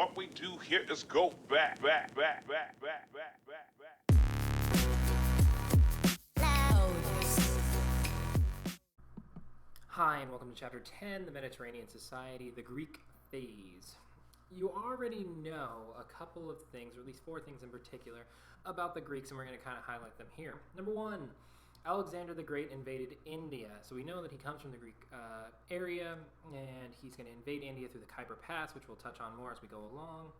What we do here is go back. Hi, and welcome to Chapter 10, the Mediterranean Society, the Greek Phase. You already know a couple of things, or at least 4 things in particular, about the Greeks, and we're going to kind of highlight them here. Number 1, Alexander the Great invaded India. So we know that he comes from the Greek area, and he's going to invade India through the Khyber Pass, which we'll touch on more as we go along.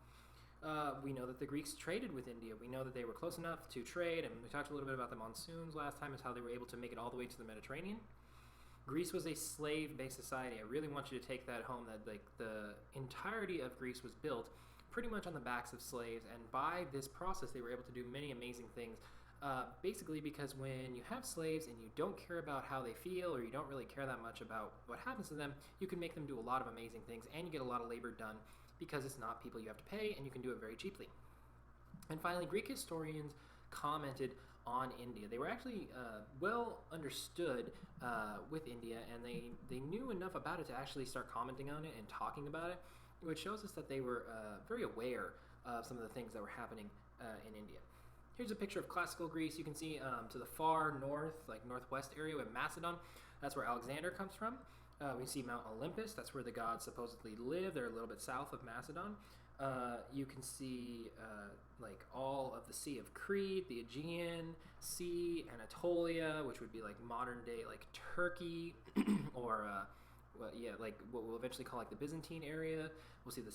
We know that the Greeks traded with India. We know that they were close enough to trade, and we talked a little bit about the monsoons last time, is how they were able to make it all the way to the Mediterranean. Greece was a slave-based society. I really want you to take that home, that like the entirety of Greece was built pretty much on the backs of slaves, and by this process they were able to do many amazing things. Basically because when you have slaves and you don't care about how they feel, or you don't really care that much about what happens to them, you can make them do a lot of amazing things, and you get a lot of labor done because it's not people you have to pay, and you can do it very cheaply. And finally, Greek historians commented on India. They were actually well understood with India, and they knew enough about it to actually start commenting on it and talking about it, which shows us that they were very aware of some of the things that were happening in India. Here's a picture of classical Greece. You can see to the far north, like northwest area with Macedon. That's where Alexander comes from. We see Mount Olympus. That's where the gods supposedly live. They're a little bit south of Macedon. You can see like all of the Sea of Crete, the Aegean Sea, Anatolia, which would be like modern day like Turkey, or like what we'll eventually call like the Byzantine area. We'll see the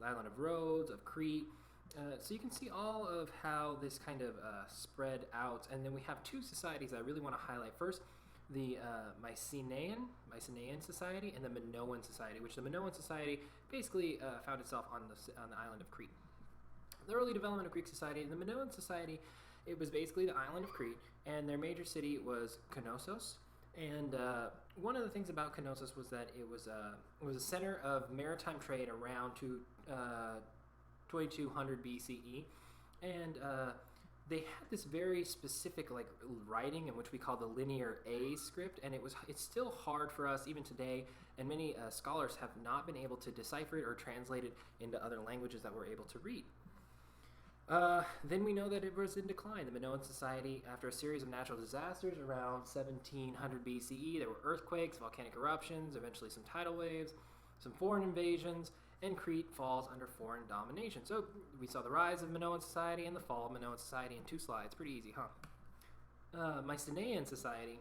island of Rhodes, of Crete. So you can see all of how this kind of spread out. And then we have 2 societies I really want to highlight. First, the Mycenaean Society and the Minoan Society, which the Minoan Society basically found itself on the island of Crete. The early development of Greek society, in the Minoan Society, it was basically the island of Crete, and their major city was Knossos. And one of the things about Knossos was that it was a center of maritime trade around 2200 B.C.E. And they had this very specific like writing in which we call the Linear A script, and it's still hard for us even today, and many scholars have not been able to decipher it or translate it into other languages that we're able to read. Then we know that it was in decline. The Minoan Society, after a series of natural disasters around 1700 BCE, there were earthquakes, volcanic eruptions, eventually some tidal waves, some foreign invasions, and Crete falls under foreign domination. So we saw the rise of Minoan Society and the fall of Minoan Society in 2 slides. Pretty easy, huh? Mycenaean Society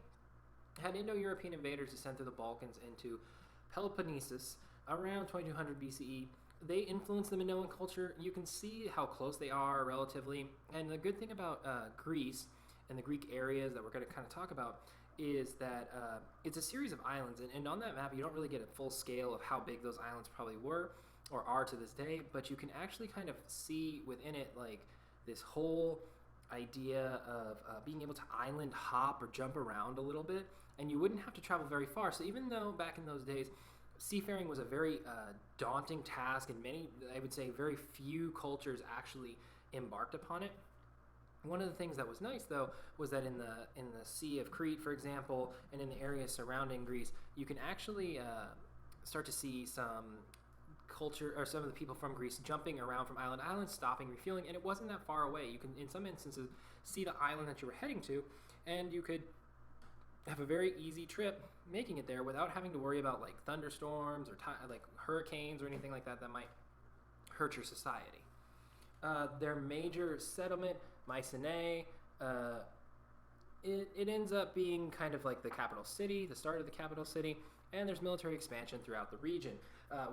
had Indo-European invaders descend through the Balkans into Peloponnesus around 2200 BCE. They influenced the Minoan culture. You can see how close they are relatively. And the good thing about Greece and the Greek areas that we're going to kind of talk about is that it's a series of islands. And on that map, you don't really get a full scale of how big those islands probably were or are to this day. But you can actually kind of see within it like this whole idea of being able to island hop or jump around a little bit. And you wouldn't have to travel very far. So even though back in those days, seafaring was a very daunting task, and many, I would say very few cultures actually embarked upon it. One of the things that was nice, though, was that in the Sea of Crete, for example, and in the areas surrounding Greece, you can actually start to see some culture, or some of the people from Greece jumping around from island to island, stopping, refueling, and it wasn't that far away. You can, in some instances, see the island that you were heading to, and you could have a very easy trip making it there without having to worry about like thunderstorms or like hurricanes or anything like that that might hurt your society. Their major settlement, Mycenae, it ends up being kind of like the capital city, the start of the capital city, and there's military expansion throughout the region.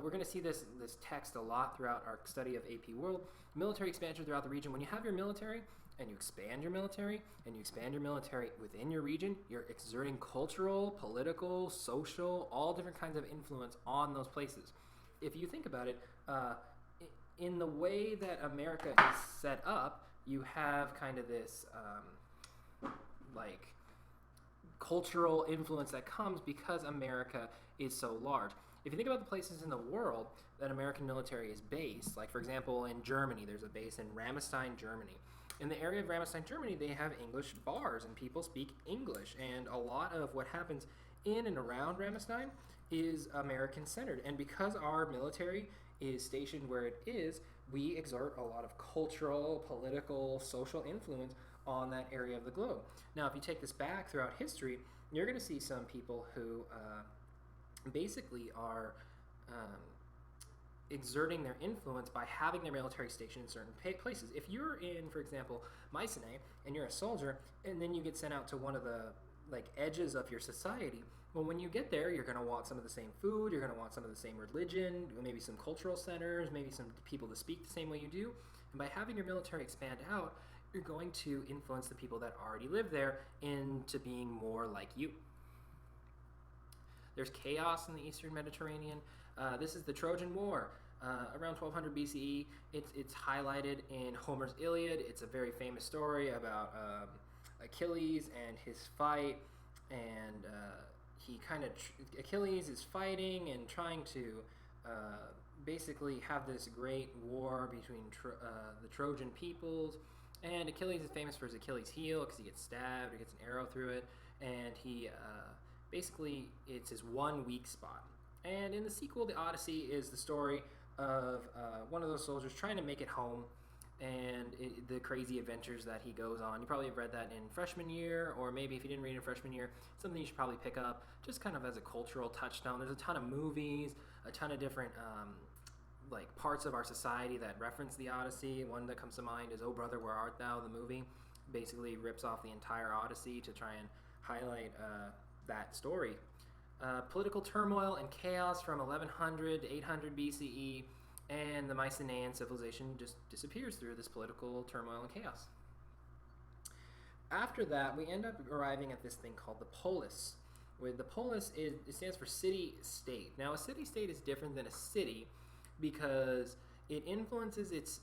We're going to see this text a lot throughout our study of AP World. Military expansion throughout the region. When you have your military, and you expand your military, and you expand your military within your region, you're exerting cultural, political, social, all different kinds of influence on those places. If you think about it, in the way that America is set up, you have kind of this like cultural influence that comes because America is so large. If you think about the places in the world that American military is based, like for example in Germany, there's a base in Ramstein, Germany. In the area of Ramstein, Germany, they have English bars and people speak English, and a lot of what happens in and around Ramstein is American-centered. And because our military is stationed where it is, we exert a lot of cultural, political, social influence on that area of the globe. Now, if you take this back throughout history, you're going to see some people who basically are exerting their influence by having their military station in certain places. If you're in, for example, Mycenae, and you're a soldier, and then you get sent out to one of the edges of your society, well, when you get there, you're going to want some of the same food, you're going to want some of the same religion, maybe some cultural centers, maybe some people to speak the same way you do. And by having your military expand out, you're going to influence the people that already live there into being more like you. There's chaos in the Eastern Mediterranean. This is the Trojan War. Around 1200 B.C.E., it's highlighted in Homer's Iliad. It's a very famous story about Achilles and his fight, and Achilles is fighting and trying to basically have this great war between the Trojan peoples. And Achilles is famous for his Achilles heel because he gets stabbed, he gets an arrow through it, and he basically it's his one weak spot. And in the sequel, the Odyssey is the story of one of those soldiers trying to make it home, and the crazy adventures that he goes on. You probably have read that in freshman year, or maybe if you didn't read it in freshman year, something you should probably pick up just kind of as a cultural touchstone. There's a ton of movies, a ton of different parts of our society that reference the Odyssey. One that comes to mind is "Oh Brother, Where Art Thou?" The movie basically rips off the entire Odyssey to try and highlight that story. Political turmoil and chaos from 1100 to 800 BCE, and the Mycenaean civilization just disappears through this political turmoil and chaos. After that, we end up arriving at this thing called the Polis. Where the Polis it stands for city-state. Now, a city-state is different than a city because it influences its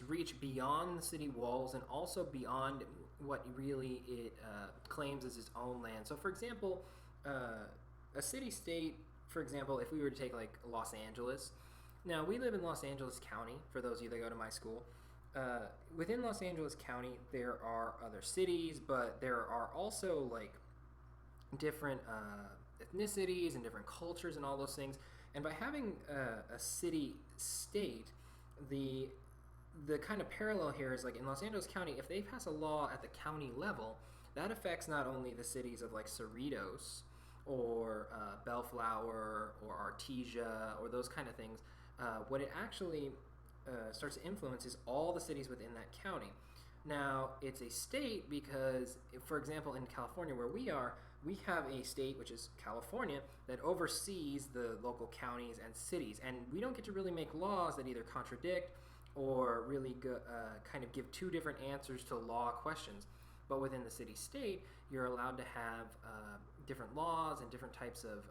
reach beyond the city walls and also beyond what really it claims as its own land. So, for example, a city-state, for example, if we were to take Los Angeles. Now, we live in Los Angeles County, for those of you that go to my school. Within Los Angeles County, there are other cities, but there are also different ethnicities and different cultures and all those things. And by having a city-state, the kind of parallel here is in Los Angeles County, if they pass a law at the county level, that affects not only the cities of Cerritos or Bellflower or Artesia or those kind of things. What it actually starts to influence is all the cities within that county. Now, it's a state because, for example, in California where we are, we have a state, which is California, that oversees the local counties and cities. And we don't get to really make laws that either contradict or really kind of give two different answers to law questions. But within the city-state, you're allowed to have different laws and different types of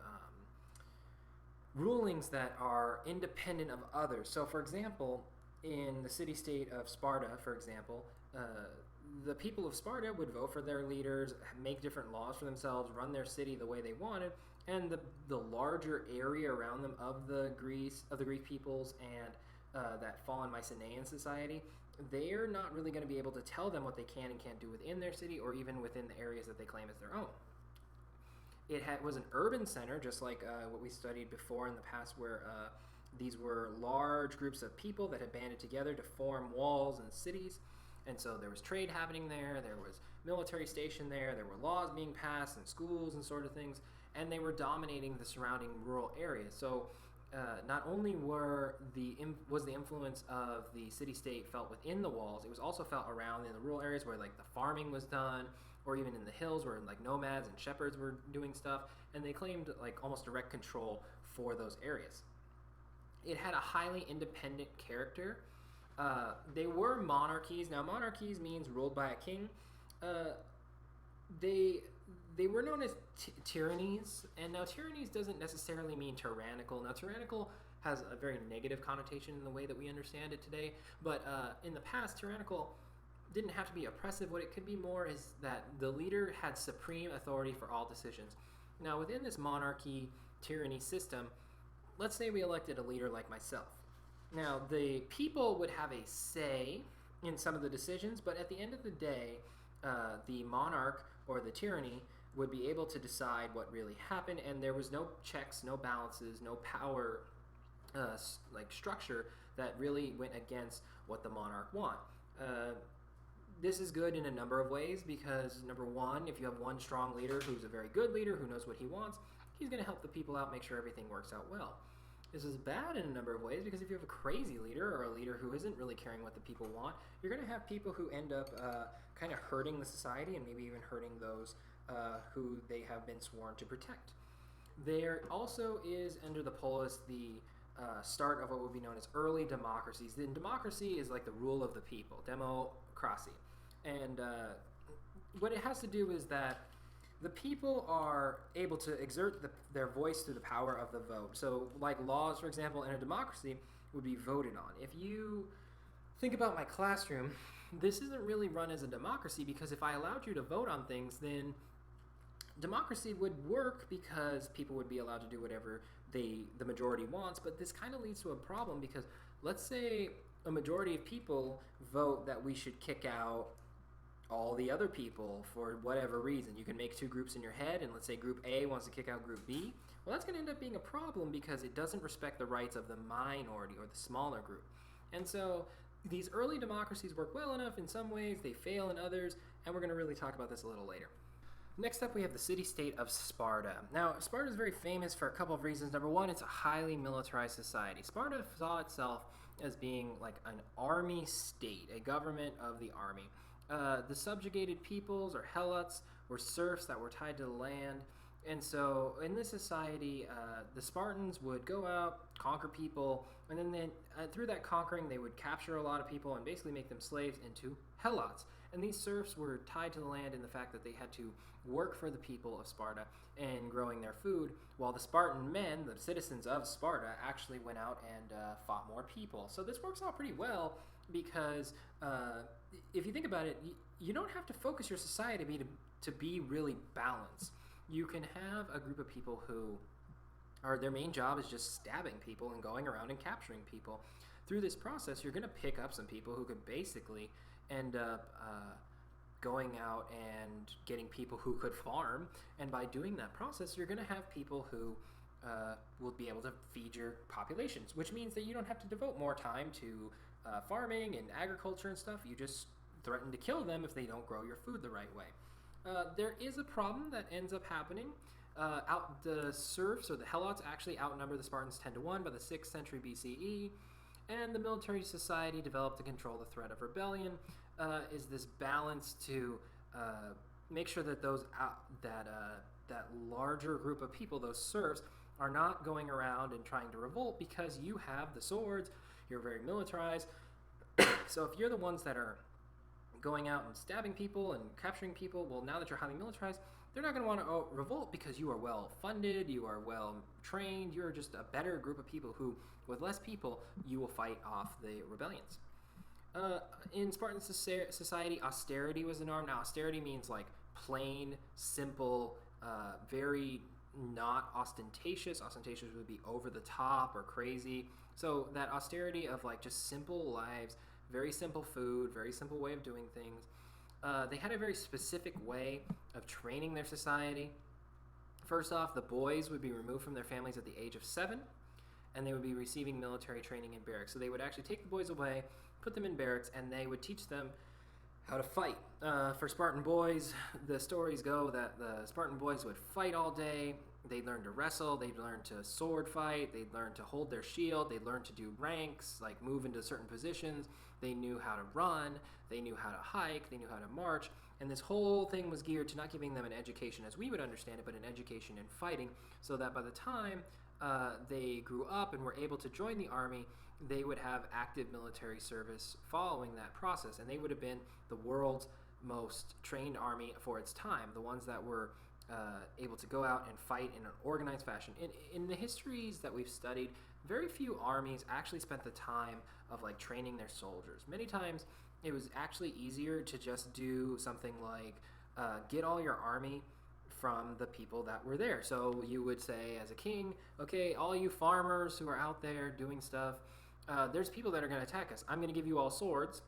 rulings that are independent of others. So, for example, in the city-state of Sparta, for example, the people of Sparta would vote for their leaders, make different laws for themselves, run their city the way they wanted, and the larger area around them of the Greek peoples and that fallen Mycenaean society, they're not really going to be able to tell them what they can and can't do within their city or even within the areas that they claim as their own. It was an urban center, just like what we studied before in the past, where these were large groups of people that had banded together to form walls and cities. And so there was trade happening there, there was military station there were laws being passed and schools and sort of things, and they were dominating the surrounding rural areas. So not only was the influence of the city-state felt within the walls, it was also felt around in the rural areas where the farming was done, or even in the hills where nomads and shepherds were doing stuff, and they claimed almost direct control for those areas. It had a highly independent character. They were monarchies. Now, monarchies means ruled by a king. They were known as tyrannies, and now tyrannies doesn't necessarily mean tyrannical. Now, tyrannical has a very negative connotation in the way that we understand it today, but in the past, tyrannical didn't have to be oppressive. What it could be more is that the leader had supreme authority for all decisions. Now, within this monarchy tyranny system, let's say we elected a leader like myself. Now, the people would have a say in some of the decisions, but at the end of the day, the monarch or the tyranny would be able to decide what really happened, and there was no checks, no balances, no power structure that really went against what the monarch want. This is good in a number of ways because, number one, if you have one strong leader who's a very good leader who knows what he wants, he's going to help the people out, make sure everything works out well. This is bad in a number of ways because if you have a crazy leader or a leader who isn't really caring what the people want, you're going to have people who end up kind of hurting the society and maybe even hurting those who they have been sworn to protect. There also is, under the Polis, the start of what would be known as early democracies. The democracy is like the rule of the people, democracy. And what it has to do is that the people are able to exert their voice through the power of the vote. So like laws, for example, in a democracy would be voted on. If you think about my classroom, this isn't really run as a democracy because if I allowed you to vote on things, then democracy would work because people would be allowed to do whatever the majority wants. But this kind of leads to a problem because let's say a majority of people vote that we should kick out all the other people for whatever reason. You can make two groups in your head, and let's say group A wants to kick out group B. Well, that's going to end up being a problem because it doesn't respect the rights of the minority or the smaller group. And so these early democracies work well enough in some ways, they fail in others, and we're going to really talk about this a little later. Next up, we have the city-state of Sparta. Now, Sparta is very famous for a couple of reasons. Number one, it's a highly militarized society. Sparta saw itself as being like an army state, a government of the army. The subjugated peoples, or helots, were serfs that were tied to the land. And so in this society, the Spartans would go out, conquer people, and then through that conquering, they would capture a lot of people and basically make them slaves into helots. And these serfs were tied to the land in the fact that they had to work for the people of Sparta and growing their food, while the Spartan men, the citizens of Sparta, actually went out and fought more people. So this works out pretty well because if you think about it, you don't have to focus your society to be really balanced. You can have a group of people who their main job is just stabbing people and going around and capturing people. Through this process, you're going to pick up some people who could basically end up going out and getting people who could farm. And by doing that process, you're going to have people who will be able to feed your populations, which means that you don't have to devote more time to farming and agriculture and stuff. You just threaten to kill them if they don't grow your food the right way. There is a problem that ends up happening. The serfs, or the helots, actually outnumber the Spartans 10-1 by the 6th century B.C.E., and the military society developed to control the threat of rebellion. Is this balance to make sure that that larger group of people, those serfs, are not going around and trying to revolt because you have the swords, you're very militarized. So if you're the ones that are going out and stabbing people and capturing people, well, now that you're highly militarized, they're not going to want to revolt because you are well funded, you are well trained, you're just a better group of people who, with less people, you will fight off the rebellions. In Spartan society, austerity was the norm. Now, austerity means like plain, simple, very not ostentatious. Ostentatious would be over the top or crazy. So that austerity of like just simple lives, very simple food, very simple way of doing things. They had a very specific way of training their society. First off, the boys would be removed from their families at the age of 7, and they would be receiving military training in barracks. So they would actually take the boys away, put them in barracks, and they would teach them how to fight. For Spartan boys, the stories go that the Spartan boys would fight all day. They'd learn to wrestle, they'd learn to sword fight, they'd learn to hold their shield, they'd learn to do ranks, like move into certain positions. They knew how to run, they knew how to hike, they knew how to march, and this whole thing was geared to not giving them an education as we would understand it, but an education in fighting, so that by the time they grew up and were able to join the army, they would have active military service following that process, and they would have been the world's most trained army for its time, the ones that were able to go out and fight in an organized fashion. In the histories that we've studied, very few armies actually spent the time of like training their soldiers. Many times it was actually easier to just do something like get all your army from the people that were there. So you would say as a king, okay, all you farmers who are out there doing stuff, there's people that are going to attack us. I'm going to give you all swords.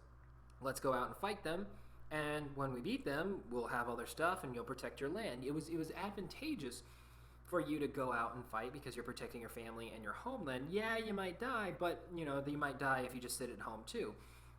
Let's go out and fight them. And when we beat them, we'll have all their stuff and you'll protect your land. It was advantageous for you to go out and fight because you're protecting your family and your homeland. Yeah, you might die, but you might die if you just sit at home too.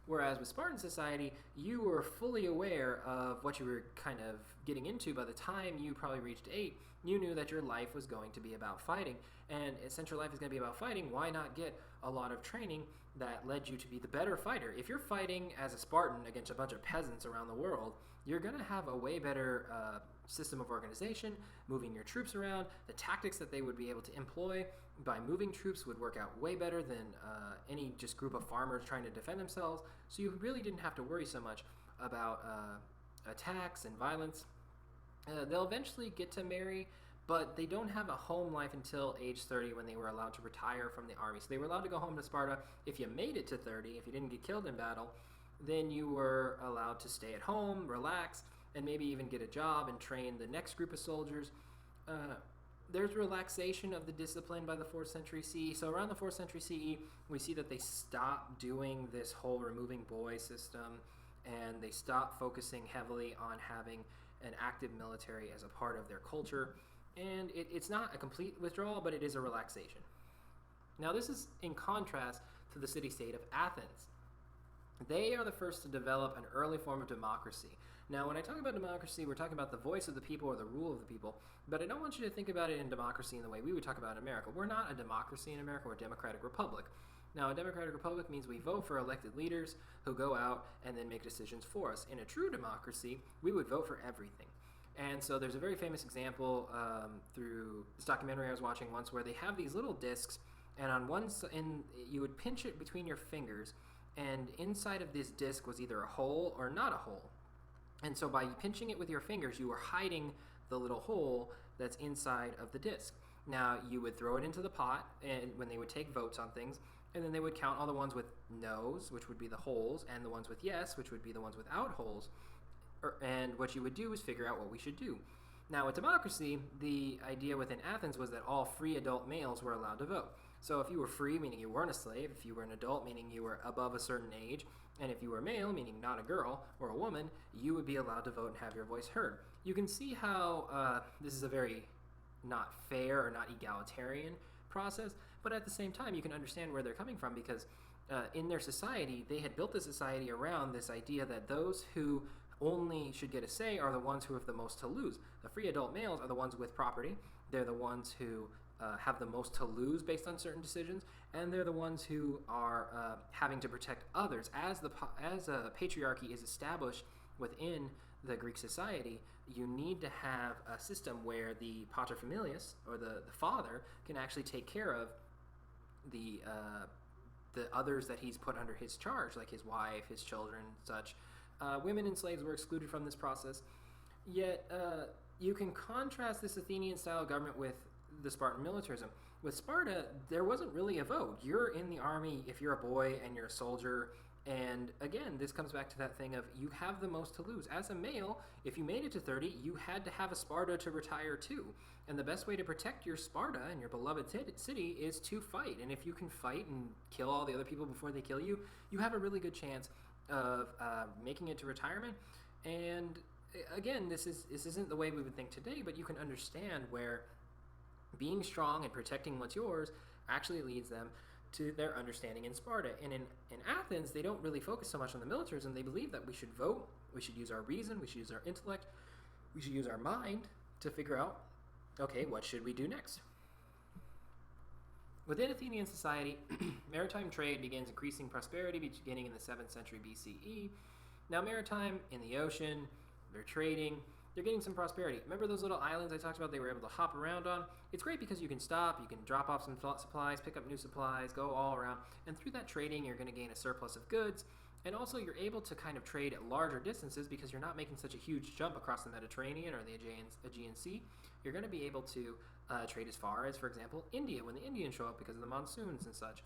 Whereas with Spartan Society, you were fully aware of what you were kind of getting into. By the time you probably reached 8, you knew that your life was going to be about fighting. And since your life is going to be about fighting, why not get a lot of training that led you to be the better fighter? If you're fighting as a Spartan against a bunch of peasants around the world, you're going to have a way better system of organization, moving your troops around. The tactics that they would be able to employ by moving troops would work out way better than any just group of farmers trying to defend themselves. So you really didn't have to worry so much about attacks and violence. They'll eventually get to marry, but they don't have a home life until age 30 when they were allowed to retire from the army. So they were allowed to go home to Sparta. If you made it to 30, if you didn't get killed in battle, then you were allowed to stay at home, relax, and maybe even get a job and train the next group of soldiers. There's relaxation of the discipline by the 4th century CE. So around the 4th century CE, we see that they stop doing this whole removing boys system, and they stop focusing heavily on having an active military as a part of their culture. And it's not a complete withdrawal, but it is a relaxation. Now this is in contrast to the city-state of Athens. They are the first to develop an early form of democracy. Now, when I talk about democracy, we're talking about the voice of the people or the rule of the people, but I don't want you to think about it in democracy in the way we would talk about in America. We're not a democracy in America, we're a democratic republic. Now, a democratic republic means we vote for elected leaders who go out and then make decisions for us. In a true democracy, we would vote for everything. And so there's a very famous example through this documentary I was watching once where they have these little discs, and on one side, you would pinch it between your fingers, and inside of this disc was either a hole or not a hole. And so by pinching it with your fingers, you were hiding the little hole that's inside of the disc. Now, you would throw it into the pot, and when they would take votes on things, and then they would count all the ones with no's, which would be the holes, and the ones with yes, which would be the ones without holes. And what you would do is figure out what we should do. Now, with democracy, the idea within Athens was that all free adult males were allowed to vote. So if you were free, meaning you weren't a slave, if you were an adult, meaning you were above a certain age, and if you were male, meaning not a girl or a woman, you would be allowed to vote and have your voice heard. You can see how this is a very not fair or not egalitarian process, but at the same time, you can understand where they're coming from because in their society, they had built the society around this idea that those who only should get a say are the ones who have the most to lose. The free adult males are the ones with property. They're the ones who have the most to lose based on certain decisions, and they're the ones who are having to protect others. As a patriarchy is established within the Greek society, you need to have a system where the paterfamilias, or the father, can actually take care of the others that he's put under his charge, like his wife, his children, such. Women and slaves were excluded from this process. Yet, you can contrast this Athenian-style government with the Spartan militarism. With Sparta, there wasn't really a vote. You're in the army if you're a boy and you're a soldier. And again, this comes back to that thing of you have the most to lose. As a male, if you made it to 30, you had to have a Sparta to retire to. And the best way to protect your Sparta and your beloved city is to fight. And if you can fight and kill all the other people before they kill you, you have a really good chance of making it to retirement. And again, this isn't the way we would think today, but you can understand where being strong and protecting what's yours actually leads them to their understanding in Sparta. And in Athens, they don't really focus so much on the militarism. They believe that we should vote, we should use our reason, we should use our intellect, we should use our mind to figure out, okay, what should we do next? Within Athenian society, maritime trade begins increasing prosperity beginning in the 7th century BCE. Now, maritime, in the ocean, they're trading, they're getting some prosperity. Remember those little islands I talked about they were able to hop around on? It's great because you can stop, you can drop off some supplies, pick up new supplies, go all around. And through that trading, you're going to gain a surplus of goods. And also, you're able to kind of trade at larger distances because you're not making such a huge jump across the Mediterranean or the Aegean Sea. You're going to be able to trade as far as, for example, India, when the Indians show up because of the monsoons and such.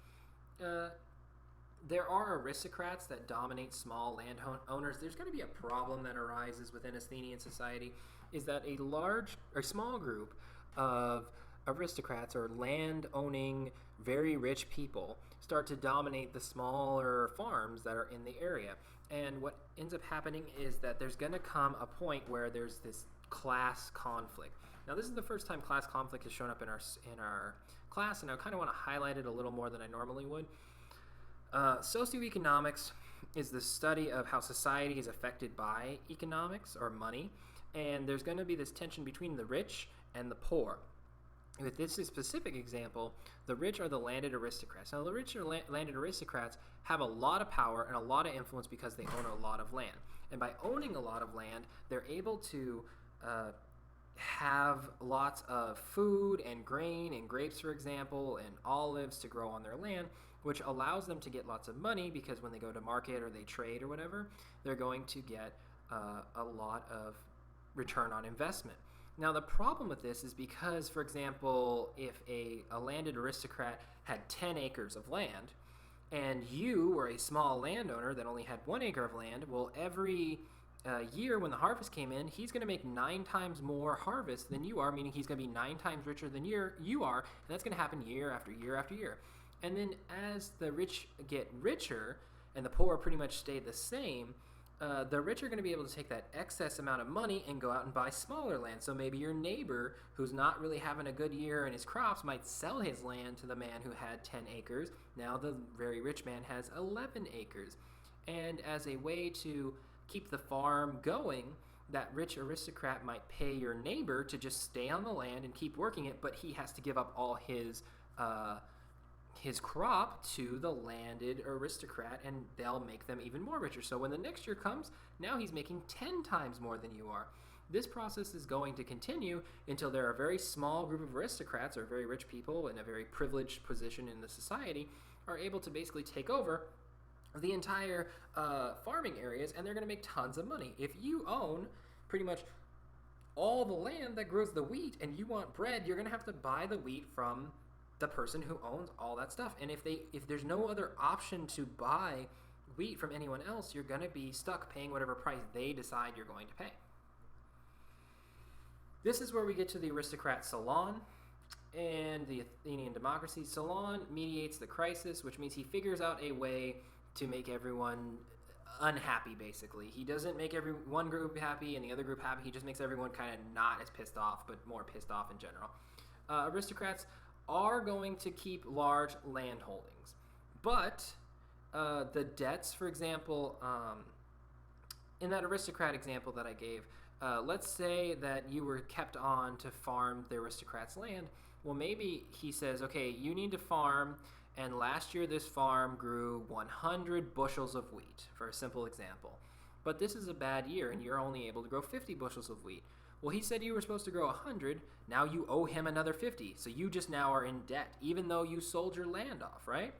There are aristocrats that dominate small landowners. There's going to be a problem that arises within Athenian society, is that a small group of aristocrats or land-owning, very rich people start to dominate the smaller farms that are in the area. And what ends up happening is that there's going to come a point where there's this class conflict. Now, this is the first time class conflict has shown up in our class, and I kind of want to highlight it a little more than I normally would. Socioeconomics is the study of how society is affected by economics or money, and there's going to be this tension between the rich and the poor. With this specific example, the rich are the landed aristocrats. Now, the rich landed aristocrats have a lot of power and a lot of influence because they own a lot of land. And by owning a lot of land, they're able to have lots of food and grain and grapes, for example, and olives to grow on their land, which allows them to get lots of money because when they go to market or they trade or whatever, they're going to get a lot of return on investment. Now, the problem with this is because, for example, if a landed aristocrat had 10 acres of land and you were a small landowner that only had 1 acre of land, well, every year when the harvest came in, he's going to make 9 times more harvest than you are, meaning he's going to be 9 times richer than you are, and that's going to happen year after year after year. And then as the rich get richer and the poor pretty much stay the same, the rich are going to be able to take that excess amount of money and go out and buy smaller land. So maybe your neighbor who's not really having a good year in his crops might sell his land to the man who had 10 acres. Now the very rich man has 11 acres. And as a way to keep the farm going, that rich aristocrat might pay your neighbor to just stay on the land and keep working it, but he has to give up all his crop to the landed aristocrat, and they'll make them even more richer. So when the next year comes, now he's making 10 times more than you are. This process is going to continue until there are a very small group of aristocrats or very rich people in a very privileged position in the society are able to basically take over the entire farming areas, and they're going to make tons of money. If you own pretty much all the land that grows the wheat and you want bread, you're going to have to buy the wheat from the person who owns all that stuff. And if there's no other option to buy wheat from anyone else, you're going to be stuck paying whatever price they decide you're going to pay. This is where we get to the aristocrat Solon and the Athenian democracy. Solon mediates the crisis, which means he figures out a way to make everyone unhappy, basically. He doesn't make one group happy and the other group happy. He just makes everyone kind of not as pissed off, but more pissed off in general. Aristocrats are going to keep large land holdings, but the debts, for example, in that aristocrat example that I gave, let's say that you were kept on to farm the aristocrat's land. Well, maybe he says, okay, you need to farm, and last year this farm grew 100 bushels of wheat, for a simple example. But this is a bad year, and you're only able to grow 50 bushels of wheat. Well, he said you were supposed to grow 100. Now you owe him another 50. So you just now are in debt, even though you sold your land off, right?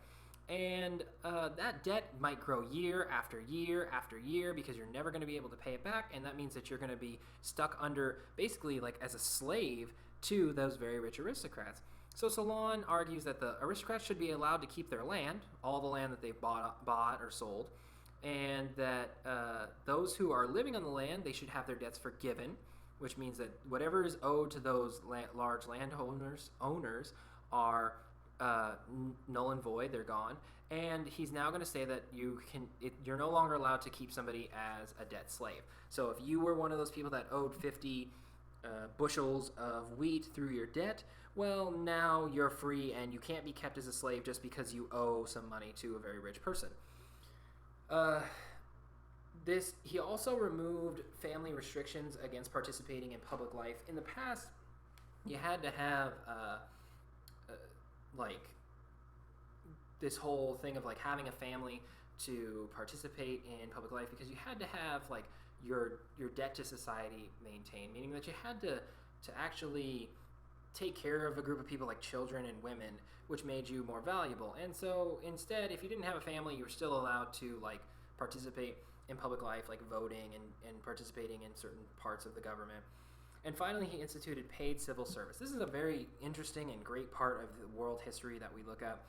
And that debt might grow year after year after year because you're never going to be able to pay it back. And that means that you're going to be stuck under, basically like as a slave to those very rich aristocrats. So Solon argues that the aristocrats should be allowed to keep their land, all the land that they've bought or sold, and that those who are living on the land, they should have their debts forgiven, which means that whatever is owed to those large landowners are null and void, they're gone. And he's now going to say that you're no longer allowed to keep somebody as a debt slave. So if you were one of those people that owed 50 bushels of wheat through your debt, well, now you're free and you can't be kept as a slave just because you owe some money to a very rich person. He also removed family restrictions against participating in public life. In the past, you had to have this whole thing of like having a family to participate in public life, because you had to have like your debt to society maintained, meaning that you had to actually take care of a group of people like children and women, which made you more valuable. And so instead, if you didn't have a family, you were still allowed to like participate in public life, like voting and participating in certain parts of the government. And finally, he instituted paid civil service. This is a very interesting and great part of the world history that we look at.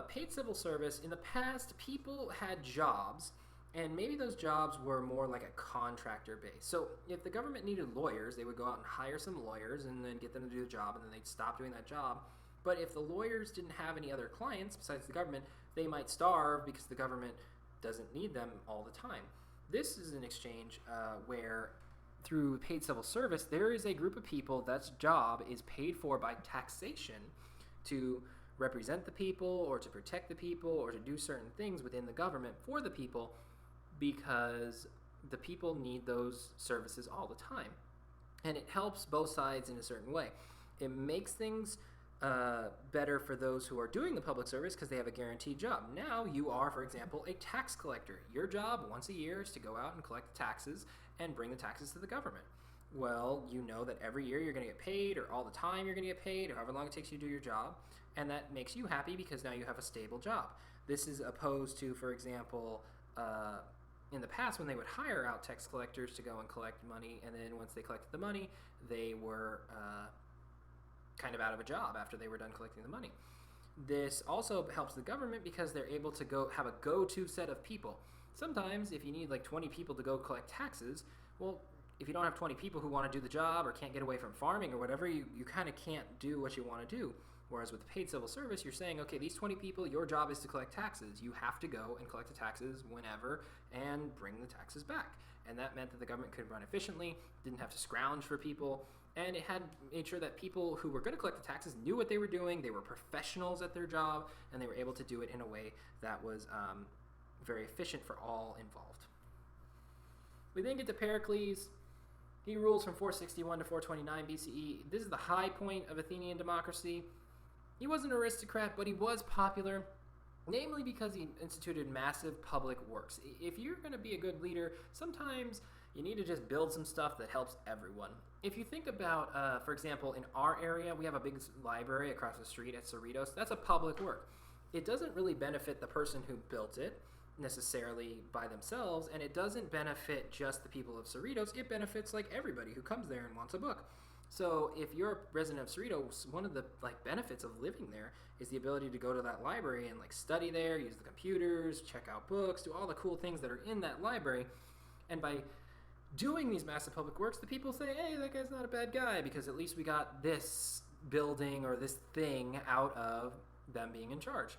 Paid civil service, in the past, people had jobs, and maybe those jobs were more like a contractor base. So if the government needed lawyers, they would go out and hire some lawyers and then get them to do the job, and then they'd stop doing that job. But if the lawyers didn't have any other clients besides the government, they might starve because the government doesn't need them all the time. This is an exchange where through paid civil service, there is a group of people that's job is paid for by taxation to represent the people or to protect the people or to do certain things within the government for the people, because the people need those services all the time. And it helps both sides in a certain way. It makes things better for those who are doing the public service because they have a guaranteed job. Now you are, for example, a tax collector. Your job once a year is to go out and collect taxes and bring the taxes to the government. Well, you know that every year you're going to get paid, or all the time you're going to get paid, or however long it takes you to do your job, and that makes you happy because now you have a stable job. This is opposed to, for example, in the past when they would hire out tax collectors to go and collect money, and then once they collected the money, they were kind of out of a job after they were done collecting the money. This also helps the government because they're able to go have a go-to set of people. Sometimes if you need like 20 people to go collect taxes, well, if you don't have 20 people who want to do the job or can't get away from farming or whatever, you kind of can't do what you want to do. Whereas with the paid civil service, you're saying, okay, these 20 people, your job is to collect taxes. You have to go and collect the taxes whenever and bring the taxes back. And that meant that the government could run efficiently, didn't have to scrounge for people, and it had made sure that people who were going to collect the taxes knew what they were doing, they were professionals at their job, and they were able to do it in a way that was very efficient for all involved. We then get to Pericles. He rules from 461 to 429 BCE. This is the high point of Athenian democracy. He was an aristocrat, but he was popular, namely because he instituted massive public works. If you're going to be a good leader, sometimes you need to just build some stuff that helps everyone. If you think about, for example, in our area, we have a big library across the street at Cerritos. That's a public work. It doesn't really benefit the person who built it necessarily by themselves, and it doesn't benefit just the people of Cerritos. It benefits like everybody who comes there and wants a book. So if you're a resident of Cerritos, one of the benefits of living there is the ability to go to that library and study there, use the computers, check out books, do all the cool things that are in that library. And by doing these massive public works, the people say, hey, that guy's not a bad guy because at least we got this building or this thing out of them being in charge.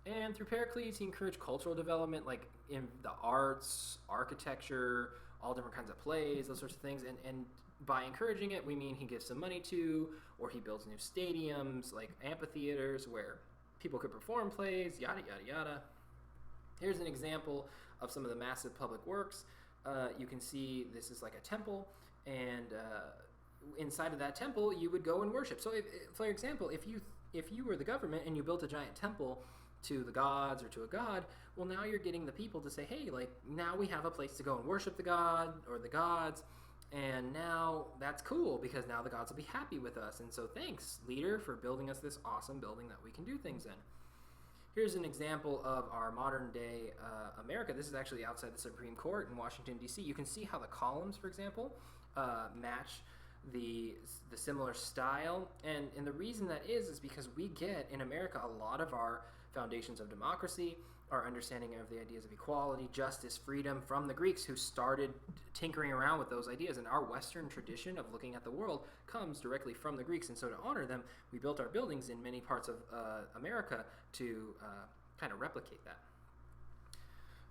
And through Pericles, he encouraged cultural development, like in the arts, architecture, all different kinds of plays, those sorts of things. And by encouraging it, we mean he gives some money to, or he builds new stadiums, like amphitheaters, where people could perform plays, yada, yada, yada. Here's an example of some of the massive public works. You can see this is like a temple, and inside of that temple, you would go and worship. So, for example, if you were the government and you built a giant temple to the gods or to a god, well, now you're getting the people to say, hey, now we have a place to go and worship the god or the gods, and now that's cool because now the gods will be happy with us. And so thanks, leader, for building us this awesome building that we can do things in. Here's an example of our modern day America. This is actually outside the Supreme Court in Washington, D.C. You can see how the columns, for example, match the similar style. And the reason that is because we get, in America, a lot of our foundations of democracy, our understanding of the ideas of equality, justice, freedom from the Greeks who started tinkering around with those ideas. And our Western tradition of looking at the world comes directly from the Greeks. And so to honor them, we built our buildings in many parts of America to kind of replicate that.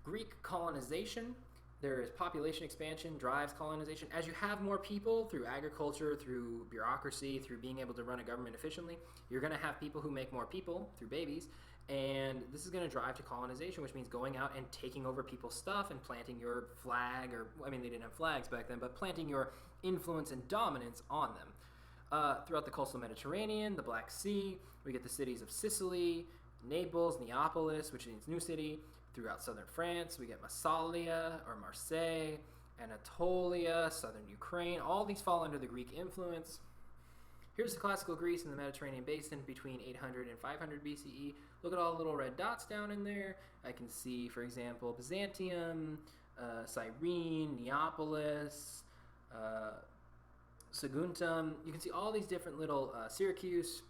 Greek colonization. There is population expansion, drives colonization. As you have more people through agriculture, through bureaucracy, through being able to run a government efficiently, you're going to have people who make more people through babies. And this is going to drive to colonization, which means going out and taking over people's stuff and planting your flag, they didn't have flags back then, but planting your influence and dominance on them. Throughout the coastal Mediterranean, the Black Sea, we get the cities of Sicily, Naples, Neapolis, which means new city. Throughout southern France, we get Massalia or Marseille, Anatolia, southern Ukraine. All these fall under the Greek influence. Here's the classical Greece in the Mediterranean Basin between 800 and 500 BCE. Look at all the little red dots down in there. I can see, for example, Byzantium, Cyrene, Neapolis, Saguntum. You can see all these different little Syracuse,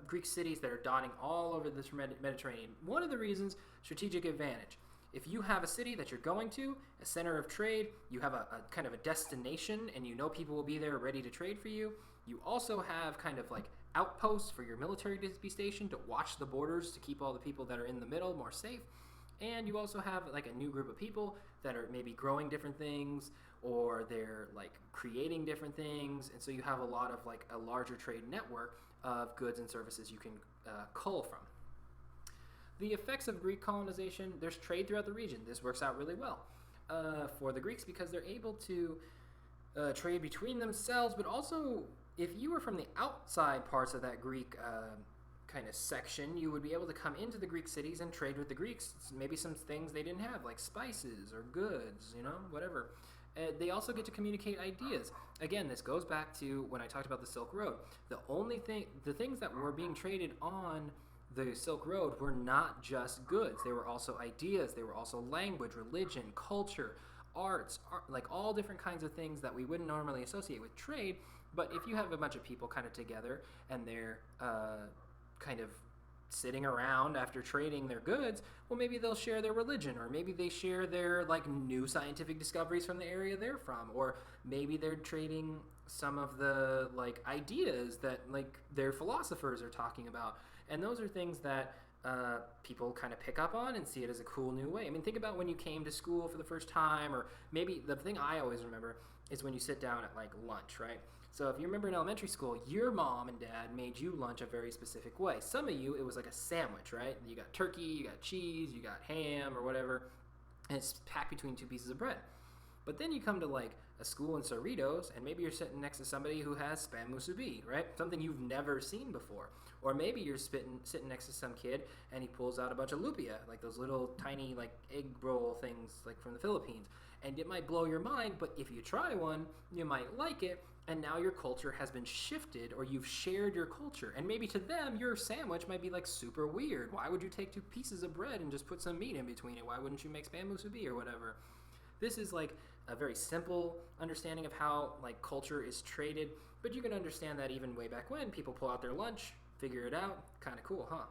Greek cities that are dotting all over this Mediterranean. One of the reasons, strategic advantage. If you have a city that you're going to, a center of trade, you have a kind of a destination, and you know people will be there ready to trade for you. You also have kind of outposts for your military to be stationed to watch the borders to keep all the people that are in the middle more safe. And you also have like a new group of people that are maybe growing different things, or they're like creating different things. And so you have a lot of like a larger trade network of goods and services you can cull from. The effects of Greek colonization, there's trade throughout the region. This works out really well for the Greeks because they're able to trade between themselves, but also if you were from the outside parts of that Greek kind of section, you would be able to come into the Greek cities and trade with the Greeks, maybe some things they didn't have, like spices or goods, whatever. They also get to communicate ideas. Again, this goes back to when I talked about the Silk Road. The things that were being traded on the Silk Road were not just goods. They were also ideas. They were also language, religion, culture, arts, like all different kinds of things that we wouldn't normally associate with trade. But if you have a bunch of people kind of together and they're kind of sitting around after trading their goods, well, maybe they'll share their religion, or maybe they share their like new scientific discoveries from the area they're from, or maybe they're trading some of the like ideas that like their philosophers are talking about. And those are things that people kind of pick up on and see it as a cool new way. I mean, think about when you came to school for the first time, or maybe the thing I always remember is when you sit down at like lunch, right? So if you remember in elementary school, your mom and dad made you lunch a very specific way. Some of you, it was like a sandwich, right? You got turkey, you got cheese, you got ham or whatever, and it's packed between two pieces of bread. But then you come to like a school in Cerritos, and maybe you're sitting next to somebody who has spam musubi, right? Something you've never seen before. Or maybe you're sitting next to some kid, and he pulls out a bunch of lupia, like those little tiny like egg roll things like from the Philippines. And it might blow your mind, but if you try one, you might like it, and now your culture has been shifted, or you've shared your culture. And maybe to them, your sandwich might be like super weird. Why would you take two pieces of bread and just put some meat in between it? Why wouldn't you make spam musubi or whatever? This is like a very simple understanding of how like culture is traded, but you can understand that even way back when people pull out their lunch, figure it out. Kind of cool, huh?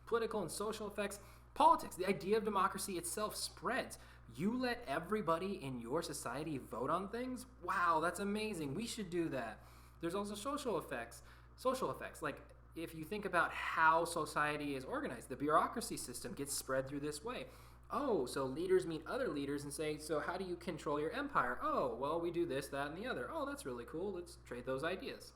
Political and social effects. Politics, the idea of democracy itself spreads. You let everybody in your society vote on things? Wow, that's amazing. We should do that. There's also social effects. Social effects, like if you think about how society is organized, the bureaucracy system gets spread through this way. Oh, so leaders meet other leaders and say, so how do you control your empire? Oh, well, we do this, that, and the other. Oh, that's really cool. Let's trade those ideas.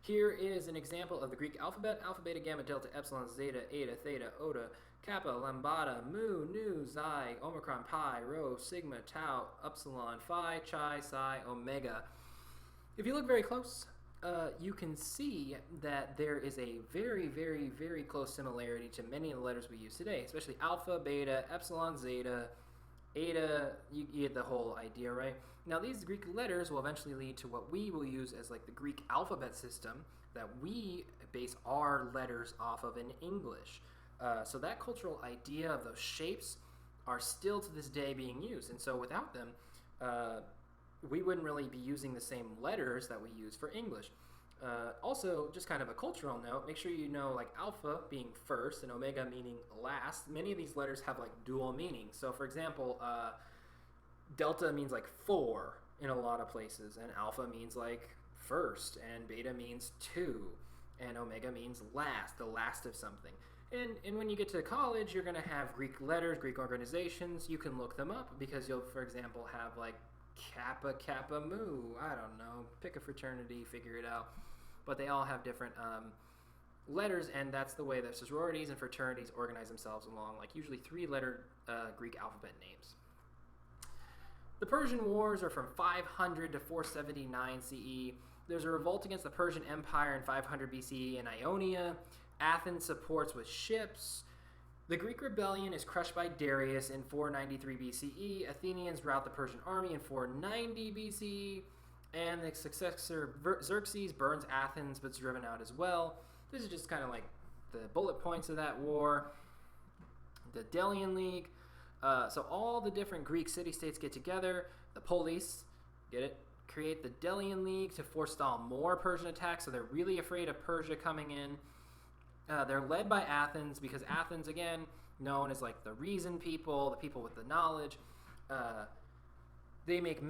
Here is an example of the Greek alphabet. Alpha, beta, gamma, delta, epsilon, zeta, eta, theta, iota, kappa, lambda, mu, nu, xi, omicron, pi, rho, sigma, tau, epsilon, phi, chi, psi, omega. If you look very close, you can see that there is a very, very, very close similarity to many of the letters we use today, especially alpha, beta, epsilon, zeta, eta. You get the whole idea, right? Now, these Greek letters will eventually lead to what we will use as like the Greek alphabet system that we base our letters off of in English. So that cultural idea of those shapes are still to this day being used. And so without them, we wouldn't really be using the same letters that we use for English. Also, just kind of a cultural note, make sure you know like alpha being first and omega meaning last. Many of these letters have like dual meanings. So for example, delta means like 4 in a lot of places, and alpha means like first, and beta means 2, and omega means last, the last of something. And when you get to college, you're going to have Greek letters, Greek organizations. You can look them up because you'll, for example, have like Kappa, Kappa, Mu. I don't know. Pick a fraternity, figure it out. But they all have different letters, and that's the way that sororities and fraternities organize themselves along, like usually 3-letter Greek alphabet names. The Persian Wars are from 500 to 479 CE. There's a revolt against the Persian Empire in 500 BCE in Ionia. Athens supports with ships. The Greek rebellion is crushed by Darius in 493 BCE. Athenians rout the Persian army in 490 BCE. And the successor Xerxes burns Athens but is driven out as well. This is just kind of like the bullet points of that war. The Delian League. So all the different Greek city-states get together. The Polis, get it? Create the Delian League to forestall more Persian attacks. So they're really afraid of Persia coming in. They're led by Athens because Athens, again, known as like the reason people, the people with the knowledge. They make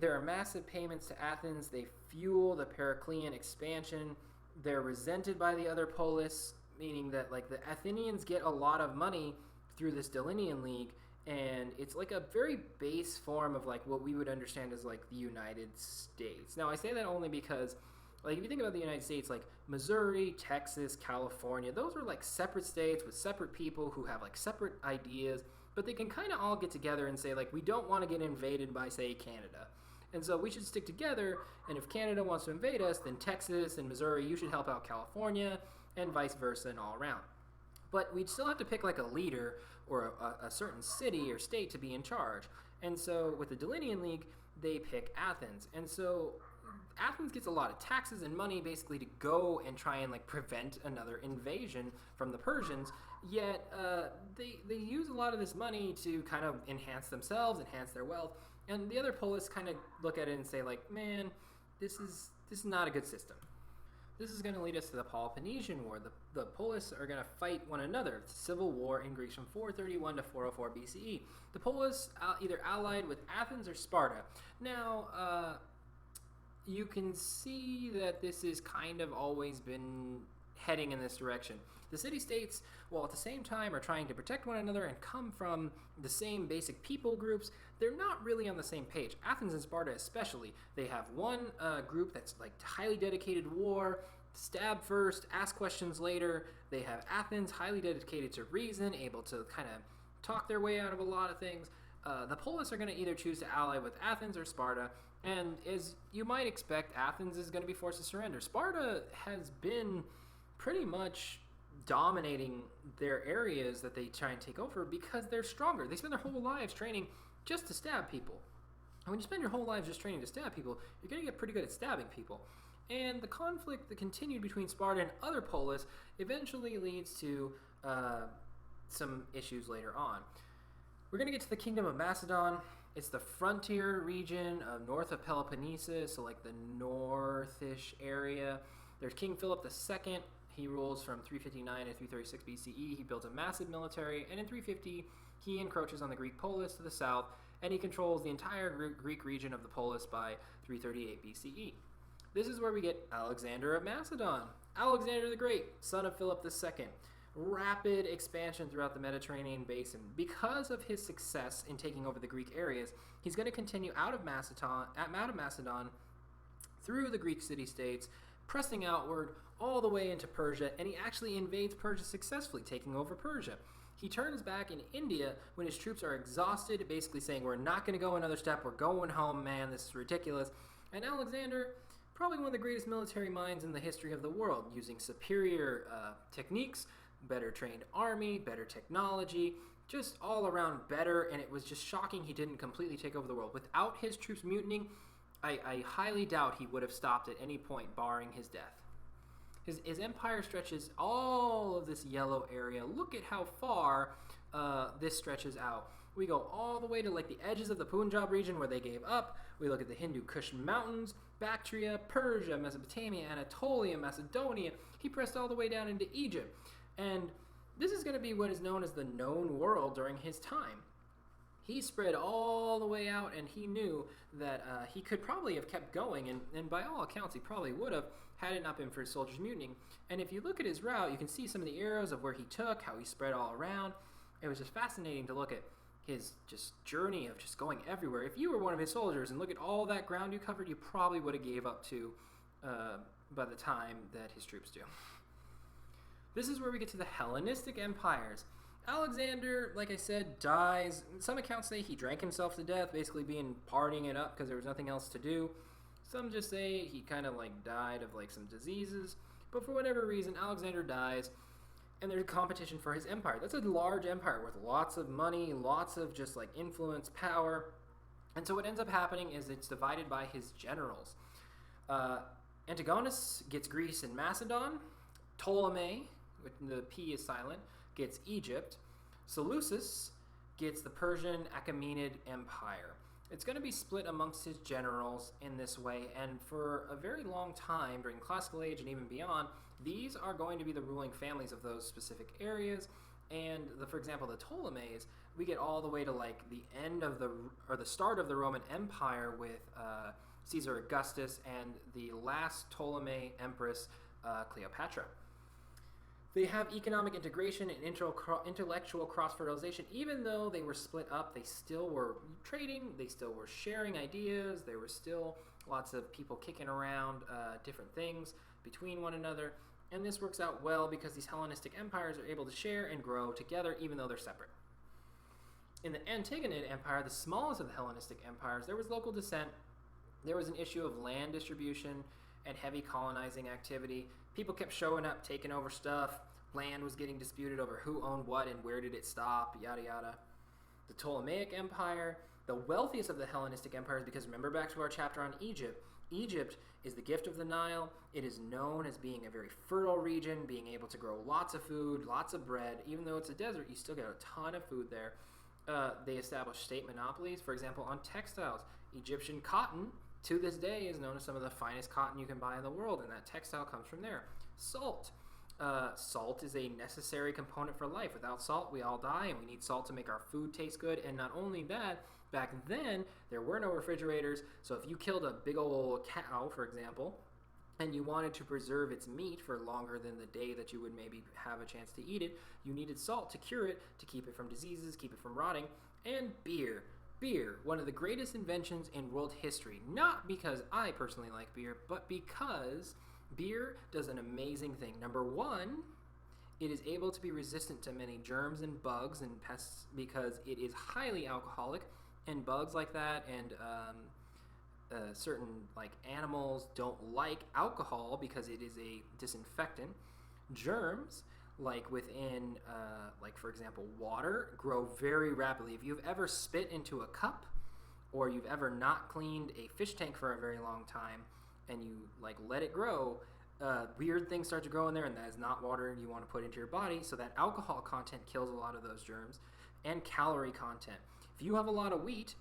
there are massive payments to Athens. They fuel the Periclean expansion. They're resented by the other polis, meaning that like the Athenians get a lot of money through this Delian League, and it's like a very base form of like what we would understand as like the United States. Now I say that only because like if you think about the United States, like Missouri, Texas, California, those are like separate states with separate people who have like separate ideas, but they can kind of all get together and say like we don't want to get invaded by say Canada. And so we should stick together, and if Canada wants to invade us, then Texas and Missouri, you should help out California, and vice versa and all around. But we'd still have to pick like a leader or a certain city or state to be in charge. And so with the Delian League, they pick Athens. And so Athens gets a lot of taxes and money basically to go and try and like prevent another invasion from the Persians. Yet they use a lot of this money to kind of enhance themselves, enhance their wealth. And the other polis kind of look at it and say like, man, this is not a good system. This is going to lead us to the Peloponnesian War. The polis are going to fight one another. It's a civil war in Greece from 431 to 404 BCE. The polis either allied with Athens or Sparta. Now, you can see that this has kind of always been heading in this direction. The city-states, while at the same time are trying to protect one another and come from the same basic people groups, they're not really on the same page. Athens and Sparta especially, they have one group that's like highly dedicated war, stab first, ask questions later. They have Athens highly dedicated to reason, able to kind of talk their way out of a lot of things. The polis are going to either choose to ally with Athens or Sparta, and as you might expect, Athens is going to be forced to surrender. Sparta has been pretty much dominating their areas that they try and take over because they're stronger. They spend their whole lives training just to stab people. And when you spend your whole lives just training to stab people, you're going to get pretty good at stabbing people. And the conflict that continued between Sparta and other polis eventually leads to some issues later on. We're going to get to the Kingdom of Macedon. It's the frontier region north of Peloponnesus, so like the northish area. There's King Philip II. He rules from 359 to 336 BCE. He builds a massive military, and in 350, he encroaches on the Greek polis to the south, and he controls the entire Greek region of the polis by 338 BCE. This is where we get Alexander of Macedon. Alexander the Great, son of Philip II. Rapid expansion throughout the Mediterranean basin. Because of his success in taking over the Greek areas, he's going to continue out of Macedon through the Greek city-states, pressing outward all the way into Persia, and he actually invades Persia successfully, taking over Persia. He turns back in India when his troops are exhausted, basically saying, we're not going to go another step, we're going home, man, this is ridiculous. And Alexander, probably one of the greatest military minds in the history of the world, using superior techniques, better trained army, better technology, just all around better, and it was just shocking he didn't completely take over the world. Without his troops mutinying, I highly doubt he would have stopped at any point, barring his death. His empire stretches all of this yellow area. Look at how far this stretches out. We go all the way to like the edges of the Punjab region where they gave up. We look at the Hindu Kush Mountains, Bactria, Persia, Mesopotamia, Anatolia, Macedonia. He pressed all the way down into Egypt. And this is going to be what is known as the known world during his time. He spread all the way out, and he knew that he could probably have kept going, and by all accounts, he probably would have, had it not been for his soldiers mutinying. And if you look at his route, you can see some of the arrows of where he took, how he spread all around. It was just fascinating to look at his just journey of just going everywhere. If you were one of his soldiers and look at all that ground you covered, you probably would have gave up to by the time that his troops do. This is where we get to the Hellenistic Empires. Alexander, like I said, dies. Some accounts say he drank himself to death, basically partying it up because there was nothing else to do. Some just say he kind of like died of like some diseases. But for whatever reason, Alexander dies, and there's competition for his empire. That's a large empire with lots of money, lots of just like influence, power. And so what ends up happening is it's divided by his generals. Antigonus gets Greece and Macedon. Ptolemy, the P is silent, gets Egypt. Seleucus gets the Persian Achaemenid Empire. It's going to be split amongst his generals in this way, and for a very long time during the Classical Age and even beyond, these are going to be the ruling families of those specific areas. And for example, the Ptolemies, we get all the way to like the end of the start of the Roman Empire with Caesar Augustus and the last Ptolemaic Empress, Cleopatra. They have economic integration and intellectual cross-fertilization. Even though they were split up, they still were trading, they still were sharing ideas, there were still lots of people kicking around different things between one another. And this works out well because these Hellenistic empires are able to share and grow together even though they're separate. In the Antigonid Empire, the smallest of the Hellenistic empires, there was local dissent. There was an issue of land distribution and heavy colonizing activity. People kept showing up, taking over stuff. Land was getting disputed over who owned what and where did it stop, yada yada. The Ptolemaic Empire, the wealthiest of the Hellenistic empires, because remember back to our chapter on Egypt. Egypt is the gift of the Nile. It is known as being a very fertile region, being able to grow lots of food, lots of bread. Even though it's a desert, you still get a ton of food there. They established state monopolies, for example, on textiles. Egyptian cotton, to this day, is known as some of the finest cotton you can buy in the world, and that textile comes from there. Salt. Salt is a necessary component for life. Without salt, we all die, and we need salt to make our food taste good. And not only that, back then, there were no refrigerators, so if you killed a big old cow, for example, and you wanted to preserve its meat for longer than the day that you would maybe have a chance to eat it, you needed salt to cure it, to keep it from diseases, keep it from rotting. And beer. Beer, one of the greatest inventions in world history. Not because I personally like beer, but because beer does an amazing thing. Number one, it is able to be resistant to many germs and bugs and pests because it is highly alcoholic, and bugs like that and certain like animals don't like alcohol because it is a disinfectant. Germs, like within, like for example, water, grow very rapidly. If you've ever spit into a cup, or you've ever not cleaned a fish tank for a very long time, and you like let it grow, weird things start to grow in there, and that is not water you want to put into your body. So that alcohol content kills a lot of those germs, and calorie content. If you have a lot of wheat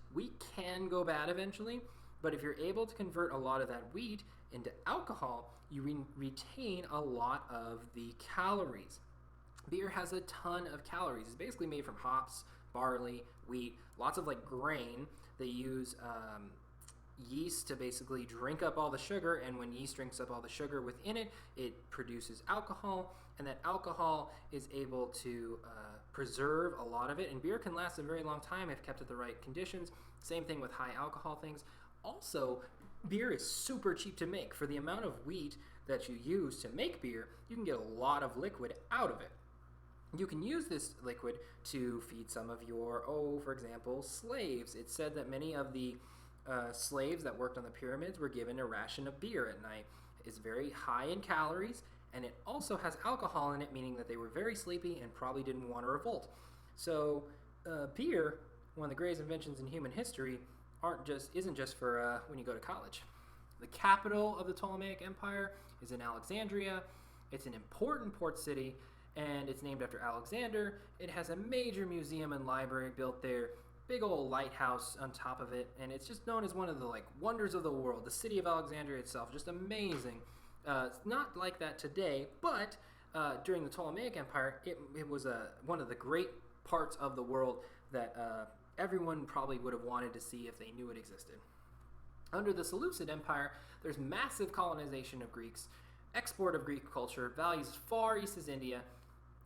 can go bad eventually, but if you're able to convert a lot of that wheat into alcohol, you retain a lot of the calories. Beer has a ton of calories. It's basically made from hops, barley, wheat, lots of like grain. They use yeast to basically drink up all the sugar, and when yeast drinks up all the sugar within it, it produces alcohol, and that alcohol is able to preserve a lot of it, and beer can last a very long time if kept at the right conditions. Same thing with high alcohol things. Also, beer is super cheap to make. For the amount of wheat that you use to make beer, you can get a lot of liquid out of it. You can use this liquid to feed some of your, for example, slaves. It's said that many of the slaves that worked on the pyramids were given a ration of beer at night. It's very high in calories, and it also has alcohol in it, meaning that they were very sleepy and probably didn't want to revolt. So beer, one of the greatest inventions in human history, isn't just for when you go to college. The capital of the Ptolemaic Empire is in Alexandria. It's an important port city, and it's named after Alexander. It has a major museum and library built there, big old lighthouse on top of it, and it's just known as one of the like wonders of the world. The city of Alexandria itself, just amazing. It's not like that today, but during the Ptolemaic Empire, it was one of the great parts of the world that everyone probably would have wanted to see if they knew it existed. Under the Seleucid Empire, there's massive colonization of Greeks, export of Greek culture, values as far east as India,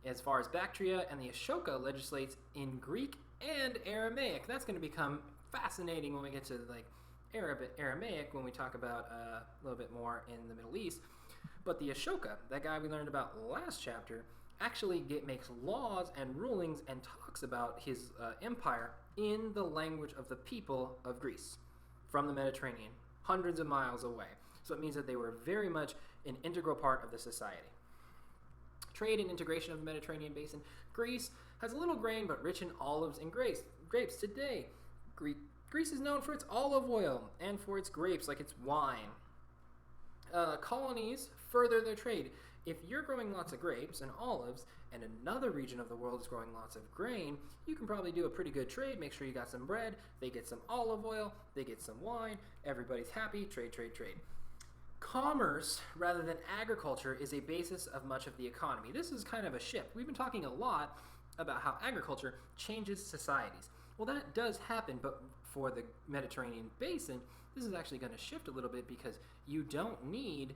as far as Bactria, and the Ashoka legislates in Greek and Aramaic. That's going to become fascinating when we get to like Aramaic, when we talk about a little bit more in the Middle East. But the Ashoka, that guy we learned about last chapter, actually makes laws and rulings and talks about his empire in the language of the people of Greece from the Mediterranean, hundreds of miles away. So it means that they were very much an integral part of the society. Trade and integration of the Mediterranean basin. Greece has a little grain, but rich in olives and grapes. Today, Greece is known for its olive oil and for its grapes, like its wine. Colonies further their trade. If you're growing lots of grapes and olives, and another region of the world is growing lots of grain, you can probably do a pretty good trade. Make sure you got some bread, they get some olive oil, they get some wine, everybody's happy, trade. Commerce, rather than agriculture, is a basis of much of the economy. This is kind of a shift. We've been talking a lot about how agriculture changes societies. Well, that does happen, but for the Mediterranean basin, this is actually going to shift a little bit because you don't need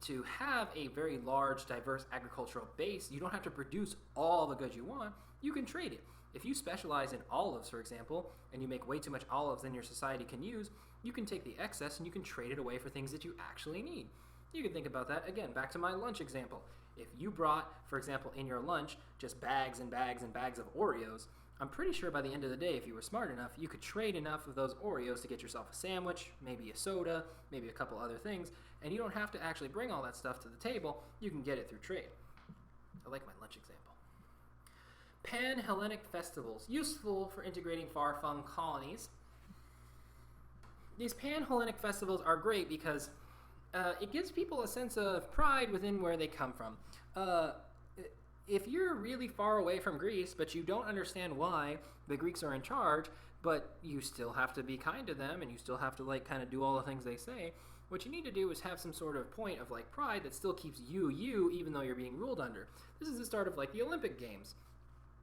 to have a very large, diverse agricultural base, you don't have to produce all the goods you want. You can trade it. If you specialize in olives, for example, and you make way too much olives than your society can use, you can take the excess and you can trade it away for things that you actually need. You can think about that, again, back to my lunch example. If you brought, for example, in your lunch, just bags and bags and bags of Oreos, I'm pretty sure by the end of the day, if you were smart enough, you could trade enough of those Oreos to get yourself a sandwich, maybe a soda, maybe a couple other things, and you don't have to actually bring all that stuff to the table. You can get it through trade. I like my lunch example. Panhellenic Festivals, useful for integrating far-flung colonies. These Panhellenic Festivals are great because it gives people a sense of pride within where they come from. If you're really far away from Greece, but you don't understand why the Greeks are in charge, but you still have to be kind to them and you still have to like kind of do all the things they say, what you need to do is have some sort of point of like pride that still keeps you even though you're being ruled under. This is the start of like the Olympic Games.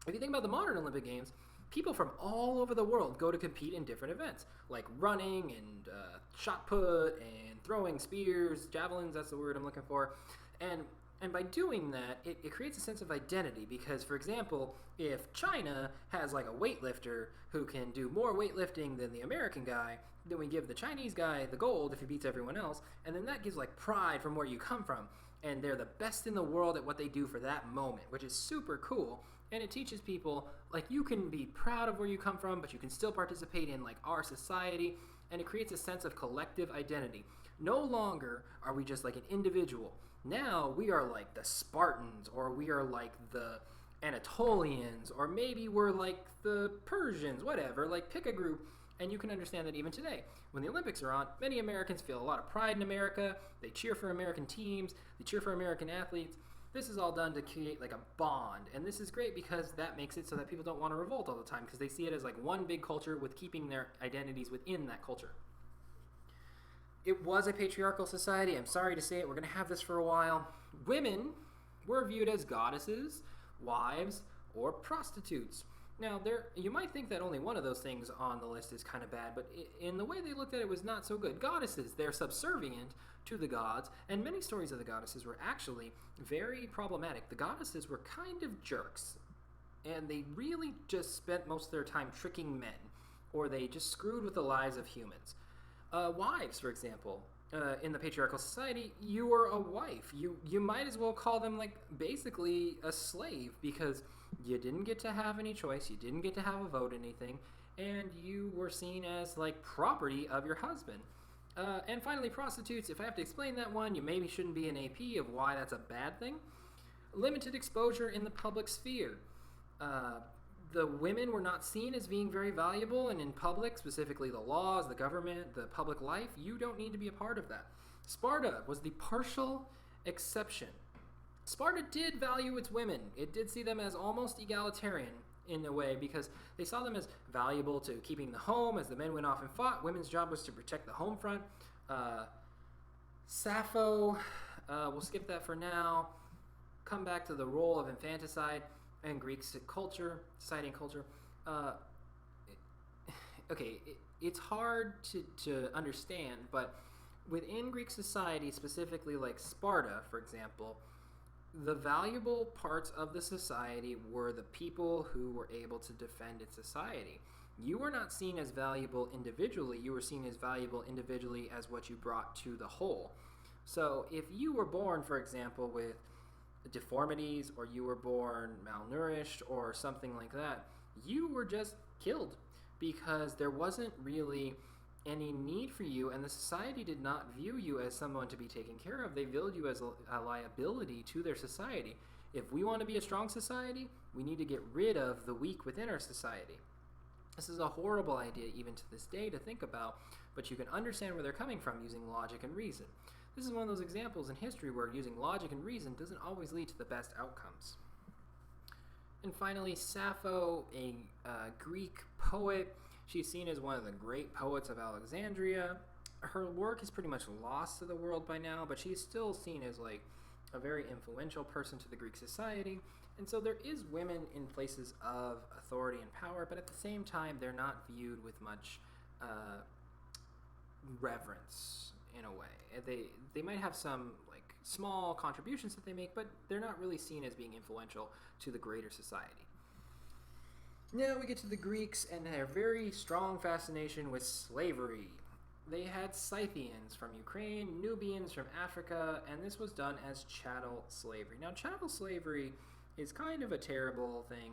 If you think about the modern Olympic Games, people from all over the world go to compete in different events, like running and shot put and throwing spears, javelins, that's the word I'm looking for. And by doing that, it creates a sense of identity because, for example, if China has like a weightlifter who can do more weightlifting than the American guy, then we give the Chinese guy the gold if he beats everyone else, and then that gives like pride from where you come from. And they're the best in the world at what they do for that moment, which is super cool. And it teaches people, like, you can be proud of where you come from, but you can still participate in, like, our society. And it creates a sense of collective identity. No longer are we just, like, an individual. Now we are, like, the Spartans, or we are, like, the Anatolians, or maybe we're, like, the Persians, whatever. Like, pick a group, and you can understand that even today. When the Olympics are on, many Americans feel a lot of pride in America. They cheer for American teams. They cheer for American athletes. This is all done to create like a bond, and this is great because that makes it so that people don't want to revolt all the time because they see it as like one big culture with keeping their identities within that culture. It was a patriarchal society. I'm sorry to say it. We're going to have this for a while. Women were viewed as goddesses, wives, or prostitutes. Now, you might think that only one of those things on the list is kind of bad, but in the way they looked at it was not so good. Goddesses, they're subservient to the gods, and many stories of the goddesses were actually very problematic. The goddesses were kind of jerks, and they really just spent most of their time tricking men, or they just screwed with the lives of humans. Wives, for example, in the Patriarchal Society, you were a wife. You might as well call them like basically a slave because you didn't get to have any choice, you didn't get to have a vote in anything, and you were seen as like property of your husband. And finally, prostitutes. If I have to explain that one, you maybe shouldn't be an AP of why that's a bad thing. Limited exposure in the public sphere. The women were not seen as being very valuable, and in public, specifically the laws, the government, the public life, you don't need to be a part of that. Sparta was the partial exception. Sparta did value its women. It did see them as almost egalitarian in a way because they saw them as valuable to keeping the home. As the men went off and fought, women's job was to protect the home front. Sappho, we'll skip that for now. Come back to the role of infanticide and Greek culture, society and culture. It's hard to understand, but within Greek society, specifically like Sparta, for example, the valuable parts of the society were the people who were able to defend its society. You were not seen as valuable individually. You were seen as valuable individually as what you brought to the whole. So if you were born, for example, with deformities, or you were born malnourished or something like that, you were just killed because there wasn't really any need for you, and the society did not view you as someone to be taken care of. They viewed you as a liability to their society. If we want to be a strong society, we need to get rid of the weak within our society. This is a horrible idea even to this day to think about, but you can understand where they're coming from using logic and reason. This is one of those examples in history where using logic and reason doesn't always lead to the best outcomes. And finally, Sappho, a Greek poet. She's seen as one of the great poets of Alexandria. Her work is pretty much lost to the world by now, but she's still seen as like a very influential person to the Greek society. And so there is women in places of authority and power, but at the same time, they're not viewed with much reverence. in a way. They might have some like small contributions that they make, but they're not really seen as being influential to the greater society. Now we get to the Greeks and their very strong fascination with slavery. They had Scythians from Ukraine, Nubians from Africa, and this was done as chattel slavery. Now, chattel slavery is kind of a terrible thing